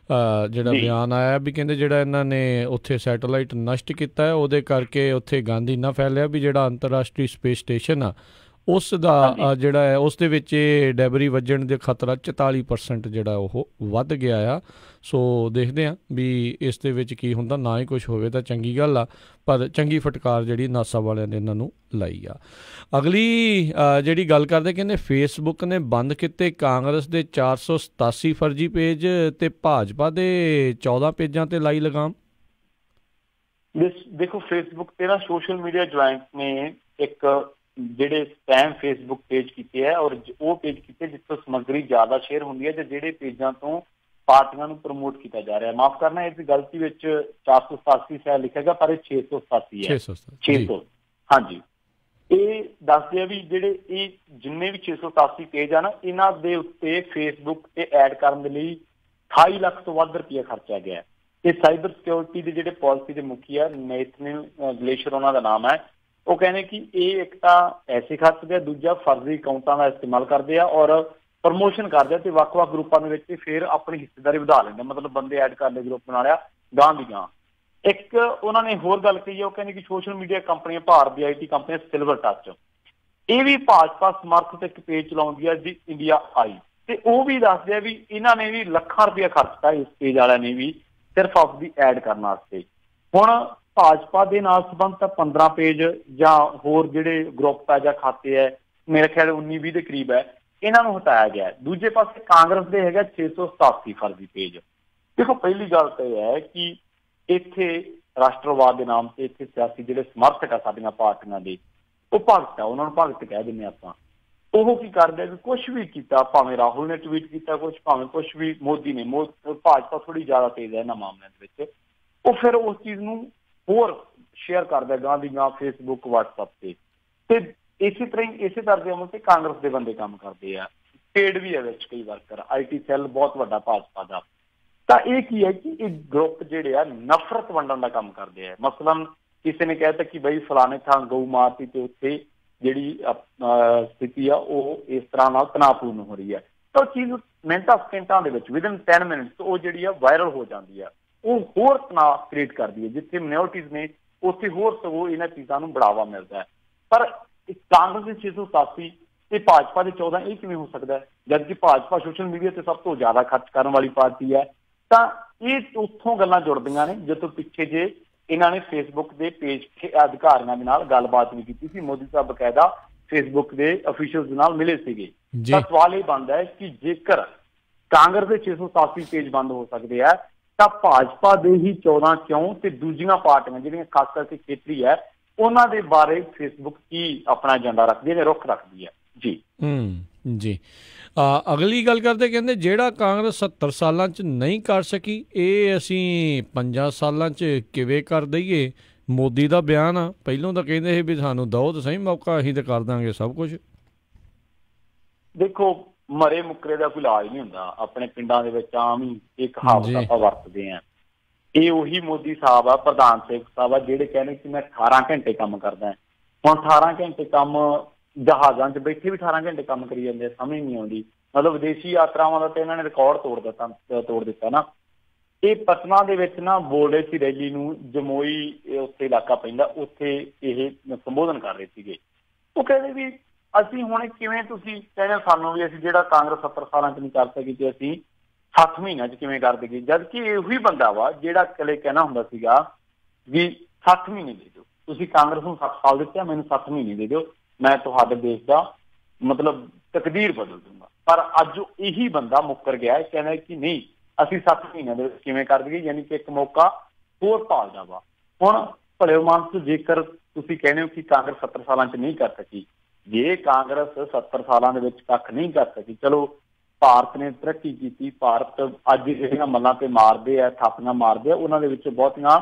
ਜਿਹੜਾ ਬਿਆਨ ਆਇਆ ਵੀ ਕਹਿੰਦੇ ਜਿਹੜਾ ਇਹਨਾਂ ਨੇ ਉੱਥੇ ਸੈਟੇਲਾਈਟ ਨਸ਼ਟ ਕੀਤਾ ਹੈ ਉਹਦੇ ਕਰਕੇ ਉੱਥੇ ਗੰਦ ਇੰਨਾ ਫੈਲਿਆ ਵੀ ਜਿਹੜਾ ਅੰਤਰਰਾਸ਼ਟਰੀ ਸਪੇਸ ਸਟੇਸ਼ਨ ਆ ਉਸ ਦਾ ਜਿਹੜਾ ਹੈ ਉਸ ਦੇ ਵਿੱਚ ਡੈਬਰੀ ਵੱਜਣ ਦੇ ਖਤਰਾ 44% ਜਿਹੜਾ ਉਹ ਵੱਧ ਗਿਆ ਆ। ਸੋ ਦੇਖਦੇ ਹਾਂ ਵੀ ਇਸ ਦੇ ਵਿੱਚ ਕੀ ਹੁੰਦਾ। ਨਾ ਹੀ ਕੁਛ ਹੋਵੇ ਤਾਂ ਚੰਗੀ ਗੱਲ ਆ, ਪਰ ਚੰਗੀ ਫਟਕਾਰ ਜਿਹੜੀ ਨਾਸਾ ਵਾਲਿਆਂ ਨੇ ਇਹਨਾਂ ਨੂੰ ਲਾਈ ਆ। ਅਗਲੀ ਜਿਹੜੀ ਗੱਲ ਕਰਦੇ, ਕਹਿੰਦੇ ਫੇਸਬੁੱਕ ਨੇ ਬੰਦ ਕੀਤੇ ਕਾਂਗਰਸ ਦੇ 487 ਫਰਜ਼ੀ ਪੇਜ ਤੇ ਭਾਜਪਾ ਦੇ 14 ਪੇਜਾਂ ਤੇ ਲਾਈ ਲਗਾਮ। ਦੇਖੋ, ਫੇਸਬੁੱਕ ਤੇ ਨਾ ਸੋਸ਼ਲ ਮੀਡੀਆ ਜੁਆਇੰਟ ਨੇ ਇੱਕ ਜਿਹੜੇ ਸਪੈਮ ਫੇਸਬੁੱਕ ਪੇਜ ਕੀਤੇ ਹੈ, ਔਰ ਉਹ ਪੇਜ ਕੀਤੇ ਜਿੱਥੋਂ ਸਮੱਗਰੀ ਜ਼ਿਆਦਾ ਸ਼ੇਅਰ ਹੁੰਦੀ ਹੈ ਤੇ ਜਿਹੜੇ ਪੇਜਾਂ ਤੋਂ ਪਾਰਟੀਆਂ ਨੂੰ ਪ੍ਰਮੋਟ ਕੀਤਾ ਜਾ ਰਿਹਾ। ਮਾਫ ਕਰਨਾ, ਇਸ ਗਲਤੀ ਵਿੱਚ 487 ਸ਼ਾਇਦ ਲਿਖਿਆ ਗਿਆ, ਪਰ ਇਹ 687 ਹੈ। 600 ਹਾਂਜੀ। ਇਹ ਦੱਸਦੇ ਆ ਵੀ ਜਿਹੜੇ ਇਹ ਜਿੰਨੇ ਵੀ 687 ਪੇਜ ਆ ਨਾ, ਇਹਨਾਂ ਦੇ ਉੱਤੇ ਫੇਸਬੁੱਕ ਤੇ ਐਡ ਕਰਨ ਦੇ ਲਈ 28 ਲੱਖ ਤੋਂ ਵੱਧ ਰੁਪਇਆ ਖਰਚਿਆ ਗਿਆ। ਤੇ ਸਾਈਬਰ ਸਿਕਿਉਰਿਟੀ ਦੇ ਜਿਹੜੇ ਪਾਲਿਸੀ ਦੇ ਮੁਖੀ ਆ ਨੇਥਨਿਲ ਗਲੇਸ਼ਰ ਉਹਨਾਂ ਦਾ ਨਾਮ ਹੈ, ਉਹ ਕਹਿੰਦੇ ਕਿ ਇਹ ਇੱਕ ਤਾਂ ਐਸੇ ਖਰਚਦੇ ਆ, ਦੂਜਾ ਫਰਜ਼ੀ ਅਕਾਊਂਟਾਂ ਦਾ ਇਸਤੇਮਾਲ ਕਰਦੇ ਆ ਔਰ ਪ੍ਰਮੋਸ਼ਨ ਕਰਦੇ ਆ ਤੇ ਵੱਖ-ਵੱਖ ਗਰੁੱਪਾਂ ਦੇ ਵਿੱਚ ਫਿਰ ਆਪਣੀ ਹਿੱਸੇਦਾਰੀ ਵਧਾ ਲੈਂਦੇ। ਮਤਲਬ ਬੰਦੇ ਐਡ ਕਰ ਲਏ, ਗਰੁੱਪ ਬਣਾ ਲਿਆ, ਗਾਂ ਦੀ ਗਾਂ। ਇੱਕ ਉਹਨਾਂ ਨੇ ਹੋਰ ਗੱਲ ਕਹੀ ਹੈ, ਉਹ ਕਹਿੰਦੇ ਕਿ ਸੋਸ਼ਲ ਮੀਡੀਆ ਕੰਪਨੀਆਂ, ਭਾਰਤ ਦੀ IT ਕੰਪਨੀ ਸਿਲਵਰ ਟੱਚ, ਇਹ ਵੀ ਭਾਜਪਾ ਸਮਰਥਿਤ ਇੱਕ ਪੇਜ ਚਲਾਉਂਦੀ ਹੈ ਜੀ, ਇੰਡੀਆ ਆਈ, ਤੇ ਉਹ ਵੀ ਦੱਸਦੇ ਆ ਵੀ ਇਹਨਾਂ ਨੇ ਵੀ ਲੱਖਾਂ ਰੁਪਇਆ ਖਰਚਤਾ ਇਸ ਪੇਜ ਵਾਲਿਆਂ ਨੇ ਵੀ ਸਿਰਫ ਆਪਦੀ ਐਡ ਕਰਨ ਵਾਸਤੇ। ਹੁਣ ਭਾਜਪਾ ਦੇ ਨਾਲ ਸੰਬੰਧਤ 15 ਪੇਜ ਜਾਂ ਹੋਰ ਜਿਹੜੇ ਗਰੁੱਪ ਹੈ ਜਾਂ ਖਾਤੇ ਹੈ, ਮੇਰੇ ਖਿਆਲ 19-20 ਦੇ ਕਰੀਬ ਹੈ, ਇਹਨਾਂ ਨੂੰ ਹਟਾਇਆ ਗਿਆ। ਦੂਜੇ ਪਾਸੇ ਕਾਂਗਰਸ ਦੇ ਹੈਗਾ 687 ਫਰਜ਼ੀ ਪੇਜ। ਦੇਖੋ, ਪਹਿਲੀ ਗੱਲ ਤਾਂ ਇਹ ਹੈ ਕਿ ਇੱਥੇ ਰਾਸ਼ਟਰਵਾਦ ਦੇ ਨਾਮ ਤੇ ਇੱਥੇ ਸਿਆਸੀ ਜਿਹੜੇ ਸਮਰਥਕ ਆ ਸਾਡੀਆਂ ਪਾਰਟੀਆਂ ਦੇ, ਉਹ ਭਗਤ ਆ, ਉਹਨਾਂ ਨੂੰ ਭਗਤ ਕਹਿ ਦਿੰਦੇ ਆਪਾਂ। ਉਹ ਕੀ ਕਰਦੇ ਕਿ ਕੁਛ ਵੀ ਕੀਤਾ, ਭਾਵੇਂ ਰਾਹੁਲ ਨੇ ਟਵੀਟ ਕੀਤਾ ਕੁਛ, ਭਾਵੇਂ ਕੁਛ ਵੀ ਮੋਦੀ ਨੇ, ਭਾਜਪਾ ਥੋੜੀ ਜ਼ਿਆਦਾ ਤੇਜ਼ ਹੈ ਇਹਨਾਂ ਮਾਮਲਿਆਂ ਦੇ ਵਿੱਚ, ਉਹ ਫਿਰ ਉਸ ਚੀਜ਼ ਨੂੰ ਹੋਰ ਸ਼ੇਅਰ ਕਰਦਾ ਗਾਂ ਦੀ ਗਾਂ ਫੇਸਬੁੱਕ, WhatsApp ਤੇ। ਤੇ ਇਸੇ ਤਰ੍ਹਾਂ ਹੀ ਇਸੇ ਤਰ੍ਹਾਂ ਦੇ ਅਮਲ ਤੇ ਕਾਂਗਰਸ ਦੇ ਬੰਦੇ ਕੰਮ ਕਰਦੇ ਆ, ਪੇਡ ਵੀ ਹੈ ਵਿੱਚ ਕਈ ਵਰਕਰ, IT ਸੈੱਲ ਬਹੁਤ ਵੱਡਾ ਭਾਜਪਾ ਦਾ। ਤਾਂ ਇਹ ਕੀ ਹੈ ਕਿ ਇਹ ਗਰੁੱਪ ਜਿਹੜੇ ਆ ਨਫ਼ਰਤ ਵੰਡਣ ਦਾ ਕੰਮ ਕਰਦੇ ਆ। ਮਸਲਨ ਕਿਸੇ ਨੇ ਕਹਿ ਤਾ ਕਿ ਬਈ ਫਲਾਣੇ ਥਾਂ ਗਊ ਮਾਰਤੀ ਤੇ ਉੱਥੇ ਜਿਹੜੀ ਸਥਿਤੀ ਆ ਉਹ ਇਸ ਤਰ੍ਹਾਂ ਨਾਲ ਤਣਾਅਪੂਰਨ ਹੋ ਰਹੀ ਹੈ, ਤਾਂ ਉਹ ਚੀਜ਼ ਮਿੰਟਾਂ ਸਕਿੰਟਾਂ ਦੇ ਵਿੱਚ ਵਿਦਨ 10 ਮਿੰਟਸ ਉਹ ਜਿਹੜੀ ਆ ਵਾਇਰਲ ਹੋ ਜਾਂਦੀ ਆ। ਉਹ ਹੋਰ ਤਣਾਅ ਕ੍ਰੀਏਟ ਕਰਦੀ ਹੈ। ਜਿੱਥੇ ਮਿਨੋਰਟੀਜ਼ ਨੇ ਉੱਥੇ ਹੋਰ ਸਗੋਂ ਇਹਨਾਂ ਚੀਜ਼ਾਂ ਨੂੰ ਬੜਾਵਾ ਮਿਲਦਾ ਹੈ। ਪਰ ਕਾਂਗਰਸ ਦੇ 687 ਤੇ ਭਾਜਪਾ ਦੇ 14 ਇਹ ਕਿਵੇਂ ਹੋ ਸਕਦਾ ਹੈ, ਜਦਕਿ ਭਾਜਪਾ ਸੋਸ਼ਲ ਮੀਡੀਆ ਤੇ ਸਭ ਤੋਂ ਜ਼ਿਆਦਾ ਖਰਚ ਕਰਨ ਵਾਲੀ ਪਾਰਟੀ ਹੈ। ਤਾਂ ਇਹ ਉੱਥੋਂ ਗੱਲਾਂ ਜੁੜਦੀਆਂ ਨੇ ਜਦੋਂ ਪਿੱਛੇ ਜੇ ਇਹਨਾਂ ਨੇ ਫੇਸਬੁੱਕ ਦੇ ਪੇਜ ਅਧਿਕਾਰੀਆਂ ਦੇ ਨਾਲ ਗੱਲਬਾਤ ਵੀ ਕੀਤੀ ਸੀ। ਮੋਦੀ ਸਾਹਿਬ ਬਕਾਇਦਾ ਫੇਸਬੁੱਕ ਦੇ ਅਫੀਸ਼ੀਅਲਸ ਦੇ ਨਾਲ ਮਿਲੇ ਸੀਗੇ। ਤਾਂ ਸਵਾਲ ਇਹ ਬਣਦਾ ਹੈ ਕਿ ਜੇਕਰ ਕਾਂਗਰਸ ਦੇ 687 ਪੇਜ ਬੰਦ ਹੋ ਸਕਦੇ ਆ ਤਾਂ ਭਾਜਪਾ ਦੇ ਹੀ 14 ਕਿਉਂ, ਤੇ ਦੂਜੀਆਂ ਪਾਰਟੀਆਂ ਜਿਹੜੀਆਂ ਖਾਸ ਕਰਕੇ ਖੇਤਰੀ ਹੈ ਉਹਨਾਂ ਦੇ ਬਾਰੇ ਫੇਸਬੁੱਕ ਕੀ ਆਪਣਾ ਏਜੰਡਾ ਰੱਖਦੀ ਹੈ, ਰੁੱਖ ਰੱਖਦੀ ਹੈ ਜੀ। ਜੀ ਅਗਲੀ ਗੱਲ ਕਰਦੇ, ਕਹਿੰਦੇ ਜਿਹੜਾ ਕਾਂਗਰਸ 70 ਸਾਲਾਂ 'ਚ ਨਹੀਂ ਕਰ ਸਕੀ ਇਹ ਅਸੀਂ 5 ਸਾਲਾਂ 'ਚ ਕਿਵੇਂ ਕਰ ਦਈਏ। ਮੋਦੀ ਦਾ ਬਿਆਨ ਆ, ਪਹਿਲੋਂ ਤਾਂ ਕਹਿੰਦੇ ਸੀ ਵੀ ਸਾਨੂੰ ਦਿਓ ਤਾਂ ਸਹੀ ਮੌਕਾ, ਅਸੀਂ ਤਾਂ ਕਰ ਦਾਂਗੇ ਸਭ ਕੁਝ। ਦੇਖੋ ਮਰੇ ਮੁੱਕਰੇ ਦਾ ਕੋਈ ਇਲਾਜ ਨਹੀਂ ਹੁੰਦਾ। ਆਪਣੇ ਪਿੰਡਾਂ ਦੇ ਵਿੱਚ ਆਮ ਹੀ ਇਹ ਕਹਾਵਤ ਆਪਾਂ ਵਰਤਦੇ ਹਾਂ। ਇਹ ਉਹੀ ਮੋਦੀ ਸਾਹਿਬ ਆ, ਪ੍ਰਧਾਨ ਸਾਹਿਬ ਆ, ਜਿਹੜੇ ਕਹਿੰਦੇ ਕਿ ਮੈਂ 18 ਘੰਟੇ ਕੰਮ ਕਰਦਾ। ਹੁਣ 18 ਘੰਟੇ ਕੰਮ ਜਹਾਜ਼ਾਂ 'ਚ ਬੈਠੇ ਵੀ 18 ਘੰਟੇ ਕੰਮ ਕਰੀ ਜਾਂਦੇ ਆ, ਸਮਝ ਨਹੀਂ ਆਉਂਦੀ। ਮਤਲਬ ਵਿਦੇਸ਼ੀ ਯਾਤਰਾਵਾਂ ਦਾ ਤਾਂ ਇਹਨਾਂ ਨੇ ਰਿਕਾਰਡ ਤੋੜ ਦਿੱਤਾ ਨਾ। ਇਹ ਪਟਨਾ ਦੇ ਵਿੱਚ ਨਾ ਬੋਲ ਰਹੇ ਸੀ ਰੈਲੀ ਨੂੰ, ਜਮੋਈ ਉੱਥੇ ਇਲਾਕਾ ਪੈਂਦਾ, ਉੱਥੇ ਇਹ ਸੰਬੋਧਨ ਕਰ ਰਹੇ ਸੀਗੇ। ਉਹ ਕਹਿੰਦੇ ਵੀ ਅਸੀਂ ਹੁਣ ਕਿਵੇਂ, ਤੁਸੀਂ ਕਹਿੰਦੇ ਸਾਨੂੰ ਵੀ ਅਸੀਂ ਜਿਹੜਾ ਕਾਂਗਰਸ 70 ਸਾਲਾਂ 'ਚ ਨਹੀਂ ਕਰ ਸਕੀ ਤੇ ਅਸੀਂ 7 ਮਹੀਨਿਆਂ 'ਚ ਕਿਵੇਂ ਕਰ ਦੇਗੀ, ਜਦਕਿ ਇਹੀ ਬੰਦਾ ਵਾ ਜਿਹੜਾ ਕਦੇ ਕਹਿਣਾ ਹੁੰਦਾ ਸੀਗਾ ਵੀ 7 ਮਹੀਨੇ ਦੇ ਦਿਓ, ਤੁਸੀਂ ਕਾਂਗਰਸ ਨੂੰ 7 ਸਾਲ ਦਿੱਤੇ, ਮੈਨੂੰ 7 ਮਹੀਨੇ ਦੇ ਦਿਓ, ਮੈਂ ਤੁਹਾਡੇ ਦੇਸ਼ ਦਾ ਮਤਲਬ ਤਕਦੀਰ ਬਦਲ ਦੂੰਗਾ। ਪਰ ਅੱਜ ਇਹੀ ਬੰਦਾ ਮੁੱਕਰ ਗਿਆ, ਕਹਿੰਦਾ ਕਿ ਨਹੀਂ ਅਸੀਂ 7 ਮਹੀਨਿਆਂ ਦੇ ਵਿੱਚ ਕਿਵੇਂ ਕਰ ਦਈਏ, ਯਾਨੀ ਕਿ ਇੱਕ ਮੌਕਾ ਹੋਰ ਭਾਲਦਾ ਵਾ। ਹੁਣ ਭਲੇ ਮਾਨਸ ਜੇਕਰ ਤੁਸੀਂ ਕਹਿੰਦੇ ਹੋ ਕਿ ਕਾਂਗਰਸ 70 ਸਾਲਾਂ 'ਚ ਨਹੀਂ ਕਰ ਸਕੀ, ਜੇ ਕਾਂਗਰਸ 70 ਸਾਲਾਂ ਦੇ ਵਿੱਚ ਕੱਖ ਨਹੀਂ ਕਰ ਸਕੀ, ਚਲੋ ਭਾਰਤ ਨੇ ਤਰੱਕੀ ਕੀਤੀ, ਭਾਰਤ ਅੱਜ ਜਿਹੜੀਆਂ ਮੱਲਾਂ ਤੇ ਮਾਰਦੇ ਆ, ਥਾਪੀਆਂ ਮਾਰਦੇ ਆ, ਉਹਨਾਂ ਦੇ ਵਿੱਚ ਬਹੁਤੀਆਂ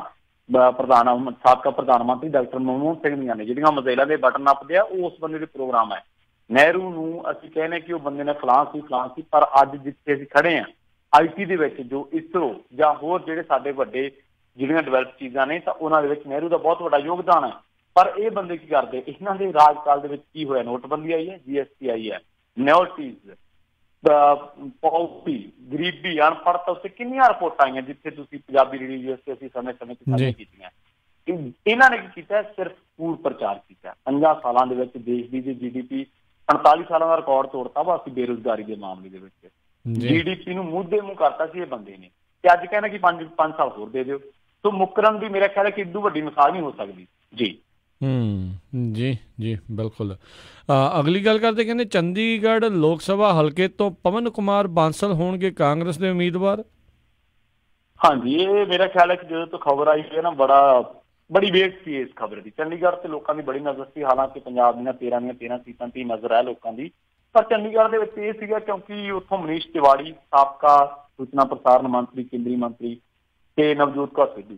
ਸਾਬਕਾ ਪ੍ਰਧਾਨ ਮੰਤਰੀ ਡਾਕਟਰ ਮਨਮੋਹਨ ਸਿੰਘ ਦੀਆਂ ਨੇ ਜਿਹੜੀਆਂ ਮਜ਼ਾਇਲਾਂ ਦੇ ਬਟਨ ਨੱਪਦੇ ਆ, ਉਹ ਉਸ ਬੰਦੇ ਦੇ ਪ੍ਰੋਗਰਾਮ ਹੈ। ਨਹਿਰੂ ਨੂੰ ਅਸੀਂ ਕਹਿੰਦੇ ਕਿ ਉਹ ਬੰਦੇ ਨੇ ਫਲਾਂ ਸੀ, ਪਰ ਅੱਜ ਜਿੱਥੇ ਅਸੀਂ ਖੜੇ ਹਾਂ IT ਦੇ ਵਿੱਚ ਜੋ ਇਸਰੋ ਜਾਂ ਹੋਰ ਜਿਹੜੇ ਸਾਡੇ ਵੱਡੇ ਜਿਹੜੀਆਂ ਡਿਵੈਲਪ ਚੀਜ਼ਾਂ ਨੇ, ਤਾਂ ਉਹਨਾਂ ਦੇ ਵਿੱਚ ਨਹਿਰੂ ਦਾ ਬਹੁਤ ਵੱਡਾ ਯੋਗਦਾਨ ਹੈ। ਪਰ ਇਹ ਬੰਦੇ ਕੀ ਕਰਦੇ, ਇਹਨਾਂ ਦੇ ਰਾਜਕਾਲ ਦੇ ਵਿੱਚ ਕੀ ਹੋਇਆ, ਨੋਟਬੰਦੀ ਆਈ ਹੈ, GST ਆਈ ਹੈ, ਮਿਨੋਰਟੀਜ਼, ਪੌਵਰਟੀ, ਗਰੀਬੀ, ਅਨਪੜ੍ਹਤਾ ਉੱਤੇ ਕਿੰਨੀਆਂ ਰਿਪੋਰਟਾਂ ਆਈਆਂ ਜਿੱਥੇ ਤੁਸੀਂ ਪੰਜਾਬੀ ਰੇਡੀਓ ਅਸੀਂ ਸਮੇਂ-ਸਮੇਂ ਤੇ ਸਾਂਝੀਆਂ ਕੀਤੀਆਂ। ਇਹਨਾਂ ਨੇ ਕੀ ਕੀਤਾ, ਸਿਰਫ ਕੂੜ ਪ੍ਰਚਾਰ ਕੀਤਾ। 50 ਸਾਲਾਂ ਦੇ ਵਿੱਚ ਦੇਸ਼ ਦੀ GDP 45 ਸਾਲਾਂ ਦਾ ਰਿਕਾਰਡ ਤੋੜਤਾ ਵਾ ਅਸੀਂ ਬੇਰੁਜ਼ਗਾਰੀ ਦੇ ਮਾਮਲੇ ਦੇ ਵਿੱਚ। GDP ਨੂੰ ਮੂੰਹ ਮੂੰਹ ਕਰਤਾ ਸੀ ਇਹ ਬੰਦੇ ਨੇ, ਤੇ ਅੱਜ ਕਹਿੰਦਾ ਕਿ 5 ਸਾਲ ਹੋਰ ਦੇ ਦਿਓ। ਸੋ ਮੁਕਰਨ ਦੀ ਮੇਰਾ ਖਿਆਲ ਹੈ ਕਿ ਇਦੋਂ ਵੱਡੀ ਮਿਸਾਲ ਨਹੀਂ ਹੋ ਸਕਦੀ ਜੀ। ਜੀ ਬਿਲਕੁਲ। ਅਗਲੀ ਗੱਲ ਕਰਦੇ, ਕਹਿੰਦੇ ਚੰਡੀਗੜ੍ਹ ਲੋਕ ਸਭਾ ਹਲਕੇ ਤੋਂ ਪਵਨ ਕੁਮਾਰ ਬਾਂਸਲ ਹੋਣਗੇ ਕਾਂਗਰਸ ਦੇ ਉਮੀਦਵਾਰ। ਹਾਂਜੀ, ਇਹ ਮੇਰਾ ਖਿਆਲ ਹੈ ਕਿ ਜਦੋਂ ਤੋਂ ਖਬਰ ਆਈ ਹੈ ਨਾ ਬੜੀ ਵੇਟ ਸੀ ਇਸ ਖਬਰ ਦੀ। ਚੰਡੀਗੜ੍ਹ ਤੇ ਲੋਕਾਂ ਦੀ ਬੜੀ ਨਜ਼ਰ ਸੀ, ਹਾਲਾਂਕਿ ਪੰਜਾਬ ਦੀਆਂ 13 ਸੀਟਾਂ ਤੇ ਨਜ਼ਰ ਹੈ ਲੋਕਾਂ ਦੀ, ਪਰ ਚੰਡੀਗੜ੍ਹ ਦੇ ਵਿੱਚ ਇਹ ਸੀਗਾ ਕਿਉਂਕਿ ਉੱਥੋਂ ਮਨੀਸ਼ ਤਿਵਾੜੀ ਸਾਬਕਾ ਸੂਚਨਾ ਪ੍ਰਸਾਰਣ ਮੰਤਰੀ, ਕੇਂਦਰੀ ਮੰਤਰੀ, ਤੇ ਨਵਜੋਤ ਕੌਰ ਸਿੱਧੂ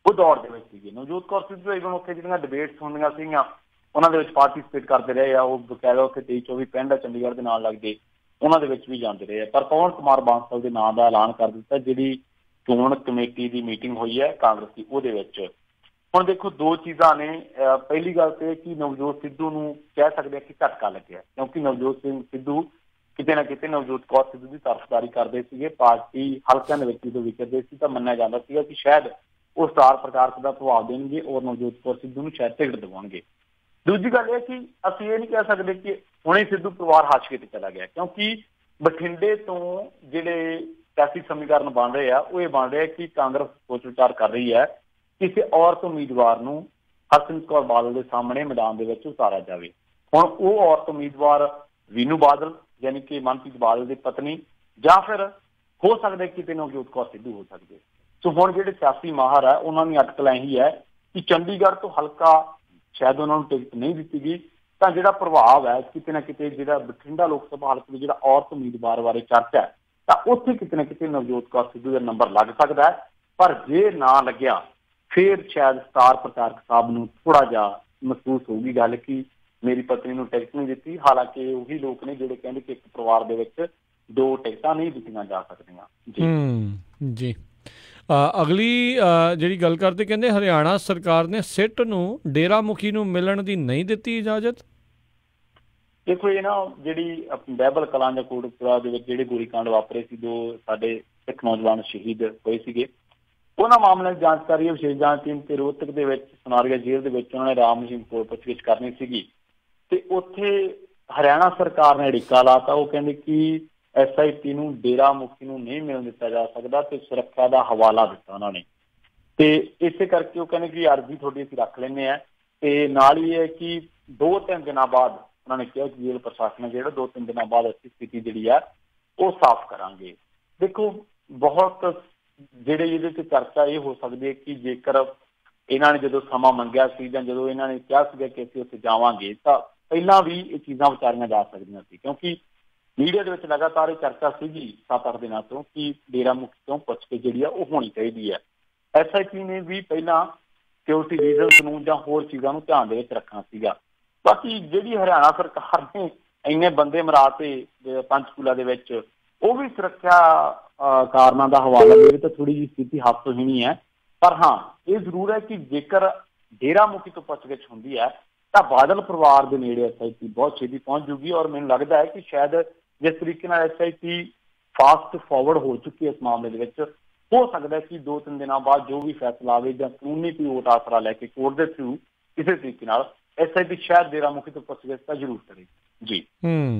ਉਹ ਦੌੜ ਦੇ ਵਿੱਚ ਸੀਗੇ। ਨਵਜੋਤ ਕੌਰ ਸਿੱਧੂ even ਉੱਥੇ ਜਿਹੜੀਆਂ ਡਿਬੇਟਸ ਹੁੰਦੀਆਂ ਸੀਗੀਆਂ ਉਹਨਾਂ ਦੇ ਵਿੱਚ ਪਾਰਟੀਸਪੇਟ ਕਰਦੇ ਰਹੇ ਆ। ਉਹ ਬਕਾਇਦਾ ਉੱਥੇ 23-24 ਪਿੰਡ ਆ ਚੰਡੀਗੜ੍ਹ ਦੇ ਨਾਲ ਲੱਗਦੇ, ਉਹਨਾਂ ਦੇ ਵਿੱਚ ਵੀ ਜਾਂਦੇ ਰਹੇ ਆ। ਪਰ ਪਵਨ ਕੁਮਾਰ ਬਾਂਸਲ ਦੇ ਨਾਂ ਦਾ ਐਲਾਨ ਕਰ ਦਿੱਤਾ। ਜਿਹੜੀ ਚੋਣ ਕਮੇਟੀ ਦੀ ਮੀਟਿੰਗ ਹੋਈ ਹੈ ਕਾਂਗਰਸ ਦੀ, ਉਹਦੇ ਵਿੱਚ ਹੁਣ ਦੇਖੋ ਦੋ ਚੀਜ਼ਾਂ ਨੇ। ਪਹਿਲੀ ਗੱਲ ਤੇ ਕਿ ਨਵਜੋਤ ਸਿੱਧੂ ਨੂੰ ਕਹਿ ਸਕਦੇ ਆ ਕਿ ਝਟਕਾ ਲੱਗਿਆ, ਕਿਉਂਕਿ ਨਵਜੋਤ ਸਿੰਘ ਸਿੱਧੂ ਕਿਤੇ ਨਾ ਕਿਤੇ ਨਵਜੋਤ ਕੌਰ ਸਿੱਧੂ ਦੀ ਤਰਫਦਾਰੀ ਕਰਦੇ ਸੀਗੇ। ਪਾਰਟੀ ਹਲਕਿਆਂ ਦੇ ਵਿੱਚ ਜਦੋਂ ਵਿਚਰਦੇ ਸੀ ਤਾਂ ਮੰਨਿਆ ਜਾਂਦਾ ਸੀਗਾ ਕਿ ਸ਼ਾਇਦ ਉਹ ਸਟਾਰ ਪ੍ਰਚਾਰਕ ਦਾ ਪ੍ਰਭਾਵ ਦੇਣਗੇ ਔਰ ਨਵਜੋਤ ਕੌਰ ਸਿੱਧੂ ਨੂੰ ਸ਼ਾਇਦ ਟਿਕਟ ਦਿਵਾਉਣਗੇ। ਦੂਜੀ ਗੱਲ ਇਹ ਕਿ ਅਸੀਂ ਇਹ ਨਹੀਂ ਕਹਿ ਸਕਦੇ ਕਿ ਹੁਣੇ ਸਿੱਧੂ ਪਰਿਵਾਰ ਹਾਸ਼ੀਏ ਤੇ ਚਲਾ ਗਿਆ, ਕਿਉਂਕਿ ਬਠਿੰਡੇ ਤੋਂ ਜਿਹੜੇ ਸਿਆਸੀ ਸਮੀਕਰਨ ਬਣ ਰਹੇ ਆ ਉਹ ਇਹ ਬਣ ਰਿਹਾ ਕਿ ਕਾਂਗਰਸ ਸੋਚ ਵਿਚਾਰ ਕਰ ਰਹੀ ਹੈ ਕਿਸੇ ਔਰਤ ਉਮੀਦਵਾਰ ਨੂੰ ਹਰਸਿਮਰਤ ਕੌਰ ਬਾਦਲ ਦੇ ਸਾਹਮਣੇ ਮੈਦਾਨ ਦੇ ਵਿੱਚ ਉਤਾਰਿਆ ਜਾਵੇ। ਹੁਣ ਉਹ ਔਰਤ ਉਮੀਦਵਾਰ ਵੀਨੂ ਬਾਦਲ ਯਾਨੀ ਕਿ ਮਨਪ੍ਰੀਤ ਬਾਦਲ ਦੀ ਪਤਨੀ, ਜਾਂ ਫਿਰ ਹੋ ਸਕਦਾ ਕਿਤੇ ਨਵਜੋਤ ਕੌਰ ਸਿੱਧੂ ਹੋ ਸਕਦੇ। ਸੋ ਹੁਣ ਜਿਹੜੇ ਸਿਆਸੀ ਮਾਹਰ ਹੈ ਉਹਨਾਂ ਦੀ ਅਟਕਲ ਇਹੀ ਹੈ ਕਿ ਚੰਡੀਗੜ੍ਹ ਤੋਂ ਹਲਕਾ ਸ਼ਾਇਦ ਉਹਨਾਂ ਨੂੰ ਟਿਕਟ ਨਹੀਂ ਦਿੱਤੀ ਗਈ, ਤਾਂ ਜਿਹੜਾ ਪ੍ਰਭਾਵ ਹੈ ਕਿਤੇ ਨਾ ਕਿਤੇ ਜਿਹੜਾ ਬਠਿੰਡਾ ਲੋਕ ਸਭਾ ਹਲਕੇ ਵਿੱਚ ਜਿਹੜਾ ਔਰਤ ਉਮੀਦਵਾਰ ਬਾਰੇ ਚਰਚਾ ਹੈ ਤਾਂ ਉੱਥੇ ਕਿਤੇ ਨਾ ਕਿਤੇ ਨਵਜੋਤ ਕੌਰ ਸਿੱਧੂ ਦਾ ਨੰਬਰ ਲੱਗ ਸਕਦਾ ਹੈ। ਪਰ ਜੇ ਨਾ ਲੱਗਿਆ ਫਿਰ ਸ਼ਾਇਦ ਸਟਾਰ ਪ੍ਰਚਾਰਕ ਸਾਹਿਬ ਨੂੰ ਥੋੜਾ ਜਿਹਾ ਮਹਿਸੂਸ ਹੋਊਗੀ ਗੱਲ ਕਿ ਮੇਰੀ ਪਤਨੀ ਨੂੰ ਟਿਕਟ ਨਹੀਂ ਦਿੱਤੀ। ਹਾਲਾਂਕਿ ਉਹੀ ਲੋਕ ਨੇ ਜਿਹੜੇ ਕਹਿੰਦੇ ਕਿ ਇੱਕ ਪਰਿਵਾਰ ਦੇ ਵਿੱਚ 2 ਟਿਕਟਾਂ ਨਹੀਂ ਦਿੱਤੀਆਂ ਜਾ ਸਕਦੀਆਂ। ਜੀ ਅਗਲੀ ਜਿਹੜੀ ਗੱਲ ਕਰਦੇ, ਕਹਿੰਦੇ ਹਰਿਆਣਾ ਸਰਕਾਰ ਨੇ ਸਿੱਟ ਨੂੰ ਡੇਰਾ ਮੁਖੀ ਨੂੰ ਮਿਲਣ ਦੀ ਨਹੀਂ ਦਿੱਤੀ ਇਜਾਜ਼ਤ। ਦੇਖੋ ਇਹ ਨਾ ਜਿਹੜੀ ਬਹਿਬਲ ਕਲਾਂ ਜਾਂ ਕੋਟਕਪੂਰਾ ਦੇ ਵਿੱਚ ਜਿਹੜੇ ਗੋਲੀकांड ਵਾਪਰੇ ਸੀ, 2 ਸਾਡੇ ਸਿੱਖ ਨੌਜਵਾਨ ਸ਼ਹੀਦ ਹੋਏ ਸੀਗੇ, ਉਹਨਾਂ ਮਾਮਲਿਆਂ ਦੀ ਜਾਂਚ ਕਰ ਰਹੀ ਹੈ ਵਿਸ਼ੇਸ਼ ਜਾਂਚ ਟੀਮ। ਤੇ ਰੋਹਤਕ ਦੇ ਵਿੱਚ ਸਨਾਰੀਆ ਜੇਲ੍ਹ ਦੇ ਵਿੱਚ ਉਹਨਾਂ ਨੇ ਰਾਮ ਰਹੀਮ ਕੋਲ ਪੁੱਛਗਿੱਛ ਕਰਨੀ ਸੀਗੀ ਤੇ ਉੱਥੇ ਹਰਿਆਣਾ ਸਰਕਾਰ ਨੇ ਅੜਿੱਕਾ ਲਾਤਾ। ਉਹ ਕਹਿੰਦੇ ਕਿ SIT ਨੂੰ ਡੇਰਾ ਮੁਖੀ ਨੂੰ ਨਹੀਂ ਮਿਲਣ ਦਿੱਤਾ ਜਾ ਸਕਦਾ ਤੇ ਸੁਰੱਖਿਆ ਦਾ ਹਵਾਲਾ ਦਿੱਤਾ ਉਹਨਾਂ ਨੇ। ਤੇ ਇਸੇ ਕਰਕੇ ਉਹ ਕਹਿੰਦੇ ਕਿ ਅਰਜ਼ੀ ਤੁਹਾਡੀ ਅਸੀਂ ਰੱਖ ਲੈਂਦੇ ਹਾਂ ਤੇ ਨਾਲ ਹੀ ਹੈ ਕਿ 2-3 ਦਿਨਾਂ ਬਾਅਦ ਉਹਨਾਂ ਨੇ ਕਿਹਾ ਕਿ ਜੇਲ੍ਹ ਪ੍ਰਸ਼ਾਸਨ ਜਿਹੜਾ 2-3 ਦਿਨਾਂ ਬਾਅਦ ਅਸੀਂ ਸਥਿਤੀ ਜਿਹੜੀ ਆ ਉਹ ਸਾਫ਼ ਕਰਾਂਗੇ। ਦੇਖੋ ਬਹੁਤ ਜਿਹੜੇ ਇਹਦੇ 'ਚ ਚਰਚਾ ਇਹ ਹੋ ਸਕਦੀ ਹੈ ਕਿ ਜੇਕਰ ਇਹਨਾਂ ਨੇ ਜਦੋਂ ਸਮਾਂ ਮੰਗਿਆ ਸੀ ਜਾਂ ਜਦੋਂ ਇਹਨਾਂ ਨੇ ਕਿਹਾ ਸੀਗਾ ਕਿ ਅਸੀਂ ਉੱਥੇ ਜਾਵਾਂਗੇ ਤਾਂ ਪਹਿਲਾਂ ਵੀ ਇਹ ਚੀਜ਼ਾਂ ਵਿਚਾਰੀਆਂ ਜਾ ਸਕਦੀਆਂ ਸੀ, ਕਿਉਂਕਿ ਮੀਡੀਆ ਦੇ ਵਿੱਚ ਲਗਾਤਾਰ ਇਹ ਚਰਚਾ ਸੀਗੀ 7-8 ਦਿਨਾਂ ਤੋਂ ਕਿ ਡੇਰਾ ਮੁਖੀ ਤੋਂ ਪੁੱਛ ਕੇ ਜਿਹੜੀ ਆ ਉਹ ਹੋਣੀ ਚਾਹੀਦੀ ਹੈ। SIT ਨੇ ਵੀ ਪਹਿਲਾਂ ਸਿਕਿਉਰਿਟੀ ਰੀਜ਼ਨਸ ਨੂੰ ਜਾਂ ਹੋਰ ਚੀਜ਼ਾਂ ਨੂੰ ਧਿਆਨ ਦੇ ਵਿੱਚ ਰੱਖਣਾ ਸੀਗਾ। ਬਾਕੀ ਜਿਹੜੀ ਹਰਿਆਣਾ ਸਰਕਾਰ ਨੇ ਇੰਨੇ ਬੰਦੇ ਮਰਾਤੇ ਪੰਚਕੂਲਾ ਦੇ ਵਿੱਚ, ਉਹ ਵੀ ਸੁਰੱਖਿਆ ਕਾਰਨਾਂ ਦਾ ਹਵਾਲਾ ਦੇਵੇ ਤਾਂ ਥੋੜੀ ਜਿਹੀ ਸਥਿਤੀ ਹਾਸੋਹੀਣੀ ਹੈ। ਪਰ ਹਾਂ ਇਹ ਜ਼ਰੂਰ ਹੈ ਕਿ ਜੇਕਰ ਡੇਰਾ ਮੁਖੀ ਤੋਂ ਪੁੱਛਗਿੱਛ ਹੁੰਦੀ ਹੈ ਤਾਂ ਬਾਦਲ ਪਰਿਵਾਰ ਦੇ ਨੇੜੇ SIT ਬਹੁਤ ਛੇਤੀ ਪਹੁੰਚ ਜੂਗੀ। ਔਰ ਮੈਨੂੰ ਲੱਗਦਾ ਹੈ ਕਿ ਸ਼ਾਇਦ ਜਿਸ ਤਰੀਕੇ ਨਾਲ SIT ਫਾਸਟ ਫਾਰਵਰਡ ਹੋ ਚੁੱਕੀ ਹੈ ਇਸ ਮਾਮਲੇ ਦੇ ਵਿੱਚ, ਹੋ ਸਕਦਾ ਕਿ 2-3 ਦਿਨਾਂ ਬਾਅਦ ਜੋ ਵੀ ਫੈਸਲਾ ਆਵੇ ਜਾਂ ਕਾਨੂੰਨੀ ਕੋਈ ਵੋਟ ਆਸਰਾ ਲੈ ਕੇ ਕੋਰਟ ਦੇ ਥਰੂ ਕਿਸੇ ਤਰੀਕੇ ਨਾਲ SIT ਸ਼ਾਇਦ ਡੇਰਾ ਮੁਖੀ ਤੋਂ ਪੁੱਛਗਿੱਛ ਤਾਂ ਜ਼ਰੂਰ ਕਰੇਗੀ।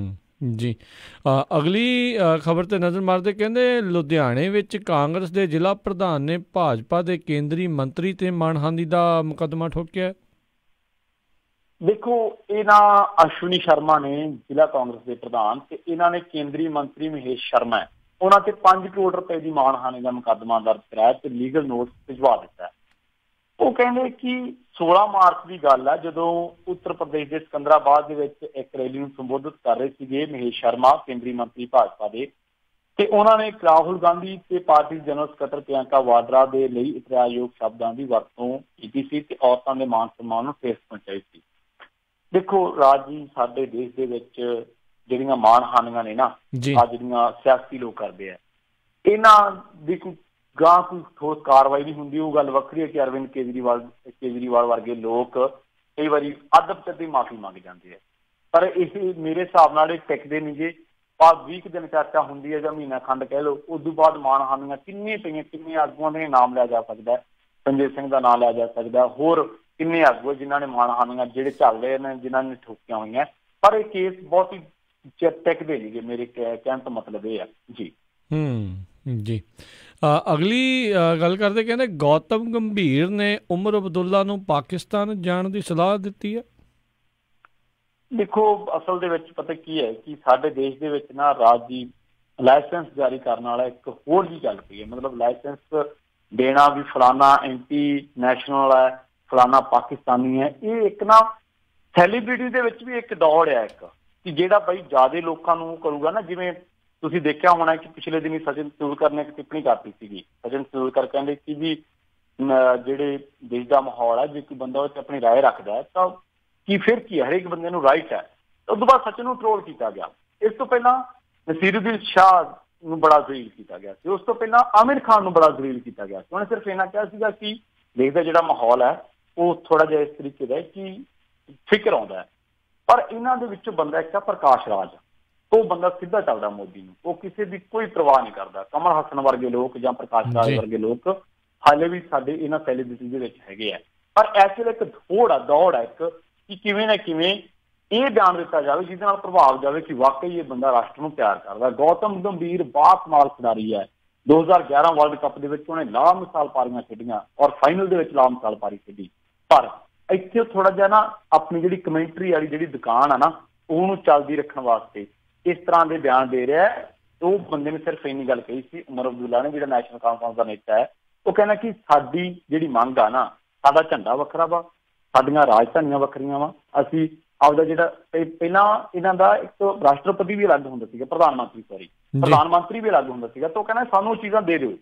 ਜੀ ਅਗਲੀ ਖਬਰ ਤੇ ਨਜ਼ਰ ਮਾਰਦੇ, ਕਹਿੰਦੇ ਲੁਧਿਆਣੇ ਵਿੱਚ ਕਾਂਗਰਸ ਦੇ ਜ਼ਿਲ੍ਹਾ ਪ੍ਰਧਾਨ ਨੇ ਭਾਜਪਾ ਦੇ ਕੇਂਦਰੀ ਮੰਤਰੀ ਤੇ ਮਾਣਹਾਨੀ ਦਾ ਮੁਕੱਦਮਾ ਠੋਕਿਆ। ਦੇਖੋ ਇਹਨਾਂ ਅਸ਼ਵਨੀ ਸ਼ਰਮਾ ਨੇ ਜ਼ਿਲ੍ਹਾ ਕਾਂਗਰਸ ਦੇ ਪ੍ਰਧਾਨ ਤੇ ਇਹਨਾਂ ਨੇ ਕੇਂਦਰੀ ਮੰਤਰੀ ਮਹੇਸ਼ ਸ਼ਰਮਾ ਉਹਨਾਂ ਤੇ 5 ਕਰੋੜ ਰੁਪਏ ਦੀ ਮਾਣਹਾਨੀ ਦਾ ਮੁਕੱਦਮਾ ਦਰਜ ਕਰਾਇਆ ਤੇ ਲੀਗਲ ਨੋਟਿਸ ਭਿਜਵਾ ਦਿੱਤਾ। ਉਹ ਕਹਿੰਦੇ ਕਿ 16 ਮਾਰਚ ਦੀ ਗੱਲ ਹੈ ਜਦੋਂ ਉੱਤਰ ਪ੍ਰਦੇਸ਼ ਦੇ ਸਿਕੰਦਰਾਬਾਦ ਦੇ ਵਿੱਚ ਇੱਕ ਰੈਲੀ ਨੂੰ ਸੰਬੋਧਿਤ ਕਰ ਰਹੇ ਸੀਗੇ ਮਹੇਸ਼ ਸ਼ਰਮਾ, ਕੇਂਦਰੀ ਮੰਤਰੀ ਭਾਜਪਾ ਦੇ, ਤੇ ਉਹਨਾਂ ਨੇ ਰਾਹੁਲ ਗਾਂਧੀ ਤੇ ਪਾਰਟੀ ਜਨਰਲ ਸਕੱਤਰ ਪ੍ਰਿਯੰਕਾ ਵਾਡਰਾ ਦੇ ਲਈ ਇਤਰਾਜ਼ਯੋਗ ਸ਼ਬਦਾਂ ਦੀ ਵਰਤੋਂ ਕੀਤੀ ਸੀ ਤੇ ਔਰਤਾਂ ਦੇ ਮਾਨ ਸਨਮਾਨ ਨੂੰ ਠੇਸ ਪਹੁੰਚਾਈ ਸੀ। ਦੇਖੋ ਰਾਜ ਜੀ, ਸਾਡੇ ਦੇਸ਼ ਦੇ ਵਿੱਚ ਜਿਹੜੀਆਂ ਮਾਣਹਾਨੀਆਂ ਨੇ ਨਾ ਆ ਜਿਹੜੀਆਂ ਸਿਆਸੀ ਲੋਕ ਕਰਦੇ ਆ, ਇਹਨਾਂ ਦੀ ਕੋਈ ਠੋਸ ਕਾਰਵਾਈ ਨਹੀਂ ਹੁੰਦੀ। ਉਹ ਗੱਲ ਵੱਖਰੀ ਹੈ ਕਿ ਅਰਵਿੰਦ ਕੇਜਰੀਵਾਲ ਵਰਗੇ ਲੋਕ ਕਈ ਵਾਰੀ ਅਦਬ ਦੀ ਮਾਫੀ ਮੰਗ ਜਾਂਦੇ ਆ, ਪਰ ਇਹ ਮੇਰੇ ਹਿਸਾਬ ਨਾਲ ਇਹ ਟਿਕਦੇ ਨਹੀਂ ਜੇ। 20 ਦਿਨ ਚਰਚਾ ਹੁੰਦੀ ਹੈ ਜਾਂ ਮਹੀਨਾ ਖੰਡ ਕਹਿ ਲਓ, ਉਸ ਤੋਂ ਬਾਅਦ ਮਾਣਹਾਨੀਆਂ ਕਿੰਨੇ ਪਈਆਂ, ਕਿੰਨੇ ਆਗੂਆਂ ਦੇ ਨਾਮ ਲਿਆ ਜਾ ਸਕਦਾ, ਸੰਜੇ ਸਿੰਘ ਦਾ ਨਾਮ ਲਿਆ ਜਾ ਸਕਦਾ, ਹੋਰ ਕਿੰਨੇ ਆਗੂ ਜਿਨ੍ਹਾਂ ਨੇ ਮਾਣਹਾਨੀਆਂ ਜਿਹੜੇ ਚੱਲ ਰਹੇ ਨੇ, ਜਿਨ੍ਹਾਂ ਨੇ ਠੋਕੀਆਂ ਹੋਈਆਂ, ਪਰ ਇਹ ਕੇਸ ਬਹੁਤ ਹੀ ਟਿਕਦੇ ਨਹੀਂ ਗੇ। ਮੇਰੇ ਕਹਿਣ ਤੋਂ ਮਤਲਬ ਇਹ ਆ ਜੀ। ਜੀ ਅਗਲੀ ਗੱਲ ਕਰਦੇ, ਕਹਿੰਦੇ ਗੌਤਮ ਗੰਭੀਰ ਨੇ ਉਮਰ ਅਬਦੁੱਲਾ ਨੂੰ ਪਾਕਿਸਤਾਨ ਜਾਣ ਦੀ ਸਲਾਹ ਦਿੱਤੀ ਹੈ। ਦੇਖੋ ਅਸਲ ਦੇ ਵਿੱਚ ਪਤਾ ਕੀ ਹੈ ਕਿ ਸਾਡੇ ਦੇਸ਼ ਦੇ ਵਿੱਚ ਨਾ ਰਾਜ ਦੀ ਲਾਇਸੈਂਸ ਜਾਰੀ ਕਰਨ ਵਾਲਾ ਇੱਕ ਹੋਰ ਜੀ ਚੱਲ ਪਈ ਹੈ। ਮਤਲਬ ਲਾਇਸੈਂਸ ਦੇਣਾ ਵੀ ਫਲਾਨਾ ਐਂਟੀ ਨੈਸ਼ਨਲ ਹੈ, ਫਲਾਨਾ ਪਾਕਿਸਤਾਨੀ ਹੈ। ਇਹ ਇੱਕ ਨਾ ਸੈਲੀਬ੍ਰਿਟੀ ਦੇ ਵਿੱਚ ਵੀ ਇੱਕ ਦੌੜ ਹੈ ਇੱਕ ਕਿ ਜਿਹੜਾ ਬਾਈ ਜ਼ਿਆਦਾ ਲੋਕਾਂ ਨੂੰ ਕਰੂਗਾ ਨਾ। ਜਿਵੇਂ ਤੁਸੀਂ ਦੇਖਿਆ ਹੋਣਾ ਕਿ ਪਿਛਲੇ ਦਿਨੀ ਸਚਿਨ ਤੇਂਦੁਲਕਰ ਨੇ ਇੱਕ ਟਿੱਪਣੀ ਕਰਤੀ ਸੀਗੀ। ਸਚਿਨ ਤੇਂਦੁਲਕਰ ਕਹਿੰਦੇ ਕਿ ਵੀ ਜਿਹੜੇ ਦੇਸ਼ ਦਾ ਮਾਹੌਲ ਹੈ, ਜੇ ਕੋਈ ਬੰਦਾ ਉਹ 'ਚ ਆਪਣੀ ਰਾਏ ਰੱਖਦਾ ਹੈ ਤਾਂ ਕੀ ਫਿਰ ਕੀ ਹੈ, ਹਰੇਕ ਬੰਦੇ ਨੂੰ ਰਾਈਟ ਹੈ। ਉਸ ਤੋਂ ਬਾਅਦ ਸਚਿਨ ਨੂੰ ਟਰੋਲ ਕੀਤਾ ਗਿਆ। ਇਸ ਤੋਂ ਪਹਿਲਾਂ ਨਸੀਰੁਦੀਨ ਸ਼ਾਹ ਨੂੰ ਬੜਾ ਜ਼ਲੀਲ ਕੀਤਾ ਗਿਆ ਸੀ। ਉਸ ਤੋਂ ਪਹਿਲਾਂ ਆਮਿਰ ਖਾਨ ਨੂੰ ਬੜਾ ਜ਼ਲੀਲ ਕੀਤਾ ਗਿਆ ਸੀ। ਉਹਨੇ ਸਿਰਫ ਇੰਨਾ ਕਿਹਾ ਸੀਗਾ ਕਿ ਦੇਸ਼ ਦਾ ਜਿਹੜਾ ਮਾਹੌਲ ਹੈ ਉਹ ਥੋੜਾ ਜਿਹਾ ਇਸ ਤਰੀਕੇ ਦਾ ਕਿ ਫਿਕਰ ਆਉਂਦਾ ਹੈ। ਪਰ ਇਹਨਾਂ ਦੇ ਵਿੱਚੋਂ ਬੰਦਾ ਇੱਕ ਆ ਪ੍ਰਕਾਸ਼ ਰਾਜ, ਉਹ ਬੰਦਾ ਸਿੱਧਾ ਚੱਲਦਾ ਮੋਦੀ ਨੂੰ, ਉਹ ਕਿਸੇ ਦੀ ਕੋਈ ਪਰਵਾਹ ਨਹੀਂ ਕਰਦਾ। ਕਮਲ ਹਸਨ ਵਰਗੇ ਲੋਕ ਜਾਂ ਪ੍ਰਕਾਸ਼ ਰਾਜ ਵਰਗੇ ਲੋਕ ਹਾਲੇ ਵੀ ਸਾਡੇ ਇਹਨਾਂ ਸੈਲੀਬ੍ਰਿਟੀ ਦੇ ਵਿੱਚ ਹੈਗੇ ਆ। ਪਰ ਇਸ ਵੇਲੇ ਇੱਕ ਦੌੜ ਹੈ ਇੱਕ ਕਿ ਕਿਵੇਂ ਨਾ ਕਿਵੇਂ ਇਹ ਬਿਆਨ ਦਿੱਤਾ ਜਾਵੇ ਜਿਹਦੇ ਨਾਲ ਪ੍ਰਭਾਵ ਜਾਵੇ ਕਿ ਵਾਕਈ ਇਹ ਬੰਦਾ ਰਾਸ਼ਟਰ ਨੂੰ ਪਿਆਰ ਕਰਦਾ। ਗੌਤਮ ਗੰਭੀਰ ਬਾਕਮਾਲ ਖਿਡਾਰੀ ਹੈ। 2011 ਵਰਲਡ ਕੱਪ ਦੇ ਵਿੱਚ ਉਹਨੇ ਲਾਮਿਸਾਲ ਪਾਰੀਆਂ ਖੇਡੀਆਂ ਔਰ ਫਾਈਨਲ ਦੇ ਵਿੱਚ ਲਾਮਿਸਾਲ ਪਾਰੀ ਖੇਡੀ। ਪਰ ਇੱਥੇ ਥੋੜਾ ਜਿਹਾ ਨਾ ਆਪਣੀ ਜਿਹੜੀ ਕਮੈਂਟਰੀ ਵਾਲੀ ਜਿਹੜੀ ਦੁਕਾਨ ਆ ਨਾ ਉਹਨੂੰ ਚੱਲਦੀ ਰੱਖਣ ਵਾਸਤੇ ਇਸ ਤਰ੍ਹਾਂ ਦੇ ਬਿਆਨ ਦੇ ਰਿਹਾ। ਉਹ ਬੰਦੇ ਨੇ ਸਿਰਫ ਇੰਨੀ ਗੱਲ ਕਹੀ ਸੀ, ਉਮਰ ਅਬਦੁੱਲਾ ਨੇ, ਜਿਹੜਾ ਨੈਸ਼ਨਲ ਕਾਨਫਰੰਸ ਦਾ ਨੇਤਾ ਹੈ। ਉਹ ਕਹਿੰਦਾ ਕਿ ਸਾਡੀ ਜਿਹੜੀ ਮੰਗ ਆ ਨਾ, ਸਾਡਾ ਝੰਡਾ ਵੱਖਰਾ ਵਾ, ਸਾਡੀਆਂ ਰਾਜਧਾਨੀਆਂ ਵੱਖਰੀਆਂ ਵਾ, ਅਸੀਂ ਆਪਦਾ ਜਿਹੜਾ ਪਹਿਲਾਂ ਇਹਨਾਂ ਦਾ ਇੱਕ ਰਾਸ਼ਟਰਪਤੀ ਵੀ ਅਲੱਗ ਹੁੰਦਾ ਸੀਗਾ, ਪ੍ਰਧਾਨ ਮੰਤਰੀ ਵੀ ਅਲੱਗ ਹੁੰਦਾ ਸੀਗਾ। ਤਾਂ ਉਹ ਕਹਿੰਦਾ ਸਾਨੂੰ ਉਹ ਚੀਜ਼ਾਂ ਦੇ ਦਿਓ।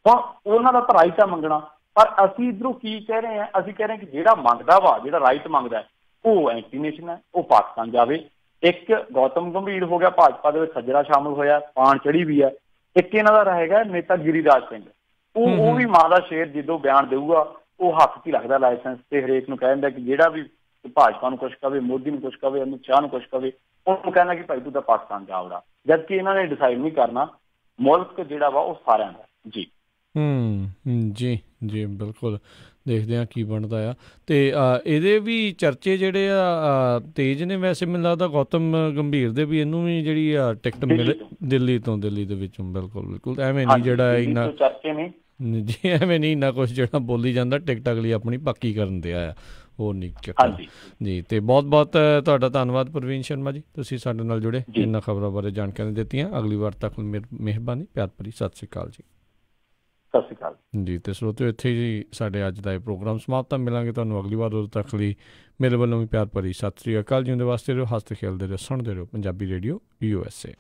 ਤਾਂ ਉਹਨਾਂ ਦਾ ਤਾਂ ਰਾਈਟ ਆ ਮੰਗਣਾ, ਪਰ ਅਸੀਂ ਇੱਧਰੋਂ ਕੀ ਕਹਿ ਰਹੇ ਹਾਂ, ਅਸੀਂ ਕਹਿ ਰਹੇ ਹਾਂ ਕਿ ਜਿਹੜਾ ਮੰਗਦਾ ਵਾ, ਜਿਹੜਾ ਰਾਈਟ ਮੰਗਦਾ ਉਹ ਐਂਟੀ ਨੇਸ਼ਨ ਹੈ, ਉਹ ਪਾਕਿਸਤਾਨ ਜਾਵੇ। ਇੱਕ ਗੌਤਮ ਗੰਭੀਰ ਹੋ ਗਿਆ, ਭਾਜਪਾ ਦੇ ਵਿੱਚ ਸੱਜਰਾ ਸ਼ਾਮਲ ਹੋਇਆ, ਪਾਣ ਚੜੀ ਵੀ ਹੈ। ਇੱਕ ਇਹਨਾਂ ਦਾ ਰਹੇਗਾ ਨੇਤਾ ਗਿਰੀਰਾਜ ਸਿੰਘ, ਉਹ ਵੀ ਮਾਂ ਦਾ ਸ਼ੇਰ ਜਦੋਂ ਬਿਆਨ ਦੇਊਗਾ ਉਹ ਹੱਥ 'ਚ ਹੀ ਲੱਗਦਾ ਲਾਇਸੈਂਸ ਤੇ, ਹਰੇਕ ਨੂੰ ਕਹਿ ਦਿੰਦਾ ਕਿ ਜਿਹੜਾ ਵੀ ਭਾਜਪਾ ਨੂੰ ਕੁਛ ਕਵੇ, ਮੋਦੀ ਨੂੰ ਕੁਛ ਕਵੇ, ਅਮਿਤ ਸ਼ਾਹ ਨੂੰ ਕੁਛ ਕਵੇ, ਉਹਨੂੰ ਕਹਿਣਾ ਕਿ ਭਾਈ ਤੂੰ ਤਾਂ ਪਾਕਿਸਤਾਨ ਜਾ ਵੜਾ, ਜਦਕਿ ਇਹਨਾਂ ਨੇ ਡਿਸਾਈਡ ਨਹੀਂ ਕਰਨਾ, ਮੁਲਕ ਜਿਹੜਾ ਵਾ ਉਹ ਸਾਰਿਆਂ ਦਾ। ਜੀ ਜੀ ਜੀ ਬਿਲਕੁਲ, ਦੇਖਦੇ ਹਾਂ ਕੀ ਬਣਦਾ ਆ। ਅਤੇ ਇਹਦੇ ਵੀ ਚਰਚੇ ਜਿਹੜੇ ਆ ਤੇਜ਼ ਨੇ ਵੈਸੇ, ਮੈਨੂੰ ਲੱਗਦਾ ਗੌਤਮ ਗੰਭੀਰ ਦੇ ਵੀ, ਇਹਨੂੰ ਵੀ ਜਿਹੜੀ ਆ ਟਿਕਟ ਮਿਲੇ ਦਿੱਲੀ ਦੇ ਵਿੱਚੋਂ। ਬਿਲਕੁਲ ਬਿਲਕੁਲ, ਐਵੇਂ ਨਹੀਂ ਜਿਹੜਾ ਇੰਨਾ ਚਰਚੇ ਨੇ ਜੀ, ਐਵੇਂ ਨਹੀਂ ਇੰਨਾ ਕੁਛ ਜਿਹੜਾ ਬੋਲੀ ਜਾਂਦਾ, ਟਿਕਟ ਅਗਲੀ ਆਪਣੀ ਪੱਕੀ ਕਰਨ ਦਿਆ ਆ, ਹੋਰ ਨਹੀਂ ਚੱਕਰ ਜੀ। ਅਤੇ ਬਹੁਤ ਬਹੁਤ ਤੁਹਾਡਾ ਧੰਨਵਾਦ ਪ੍ਰਵੀਨ ਸ਼ਰਮਾ ਜੀ, ਤੁਸੀਂ ਸਾਡੇ ਨਾਲ ਜੁੜੇ, ਇਹਨਾਂ ਖਬਰਾਂ ਬਾਰੇ ਜਾਣਕਾਰੀ ਦਿੱਤੀਆਂ। ਅਗਲੀ ਵਾਰ ਤੱਕ ਮਿਹਰਬਾਨੀ, ਪਿਆਰ ਭਰੀ ਸਤਿ ਸ਼੍ਰੀ ਅਕਾਲ ਜੀ। ਸਤਿ ਸ਼੍ਰੀ ਅਕਾਲ ਜੀ। ਅਤੇ ਸਰੋਤਿਓ, ਇੱਥੇ ਜੀ ਸਾਡੇ ਅੱਜ ਦਾ ਇਹ ਪ੍ਰੋਗਰਾਮ ਸਮਾਪਤ। ਮਿਲਾਂਗੇ ਤੁਹਾਨੂੰ ਅਗਲੀ ਵਾਰ, ਉਦੋਂ ਤੱਕ ਲਈ ਮੇਰੇ ਵੱਲੋਂ ਵੀ ਪਿਆਰ ਭਰੀ ਸਤਿ ਸ਼੍ਰੀ ਅਕਾਲ। ਜਿਉਂਦੇ ਵਾਸਤੇ ਰਹੋ, ਹੱਸਦੇ ਖੇਡਦੇ ਰਹੋ, ਸੁਣਦੇ ਰਹੋ ਪੰਜਾਬੀ ਰੇਡੀਓ USA।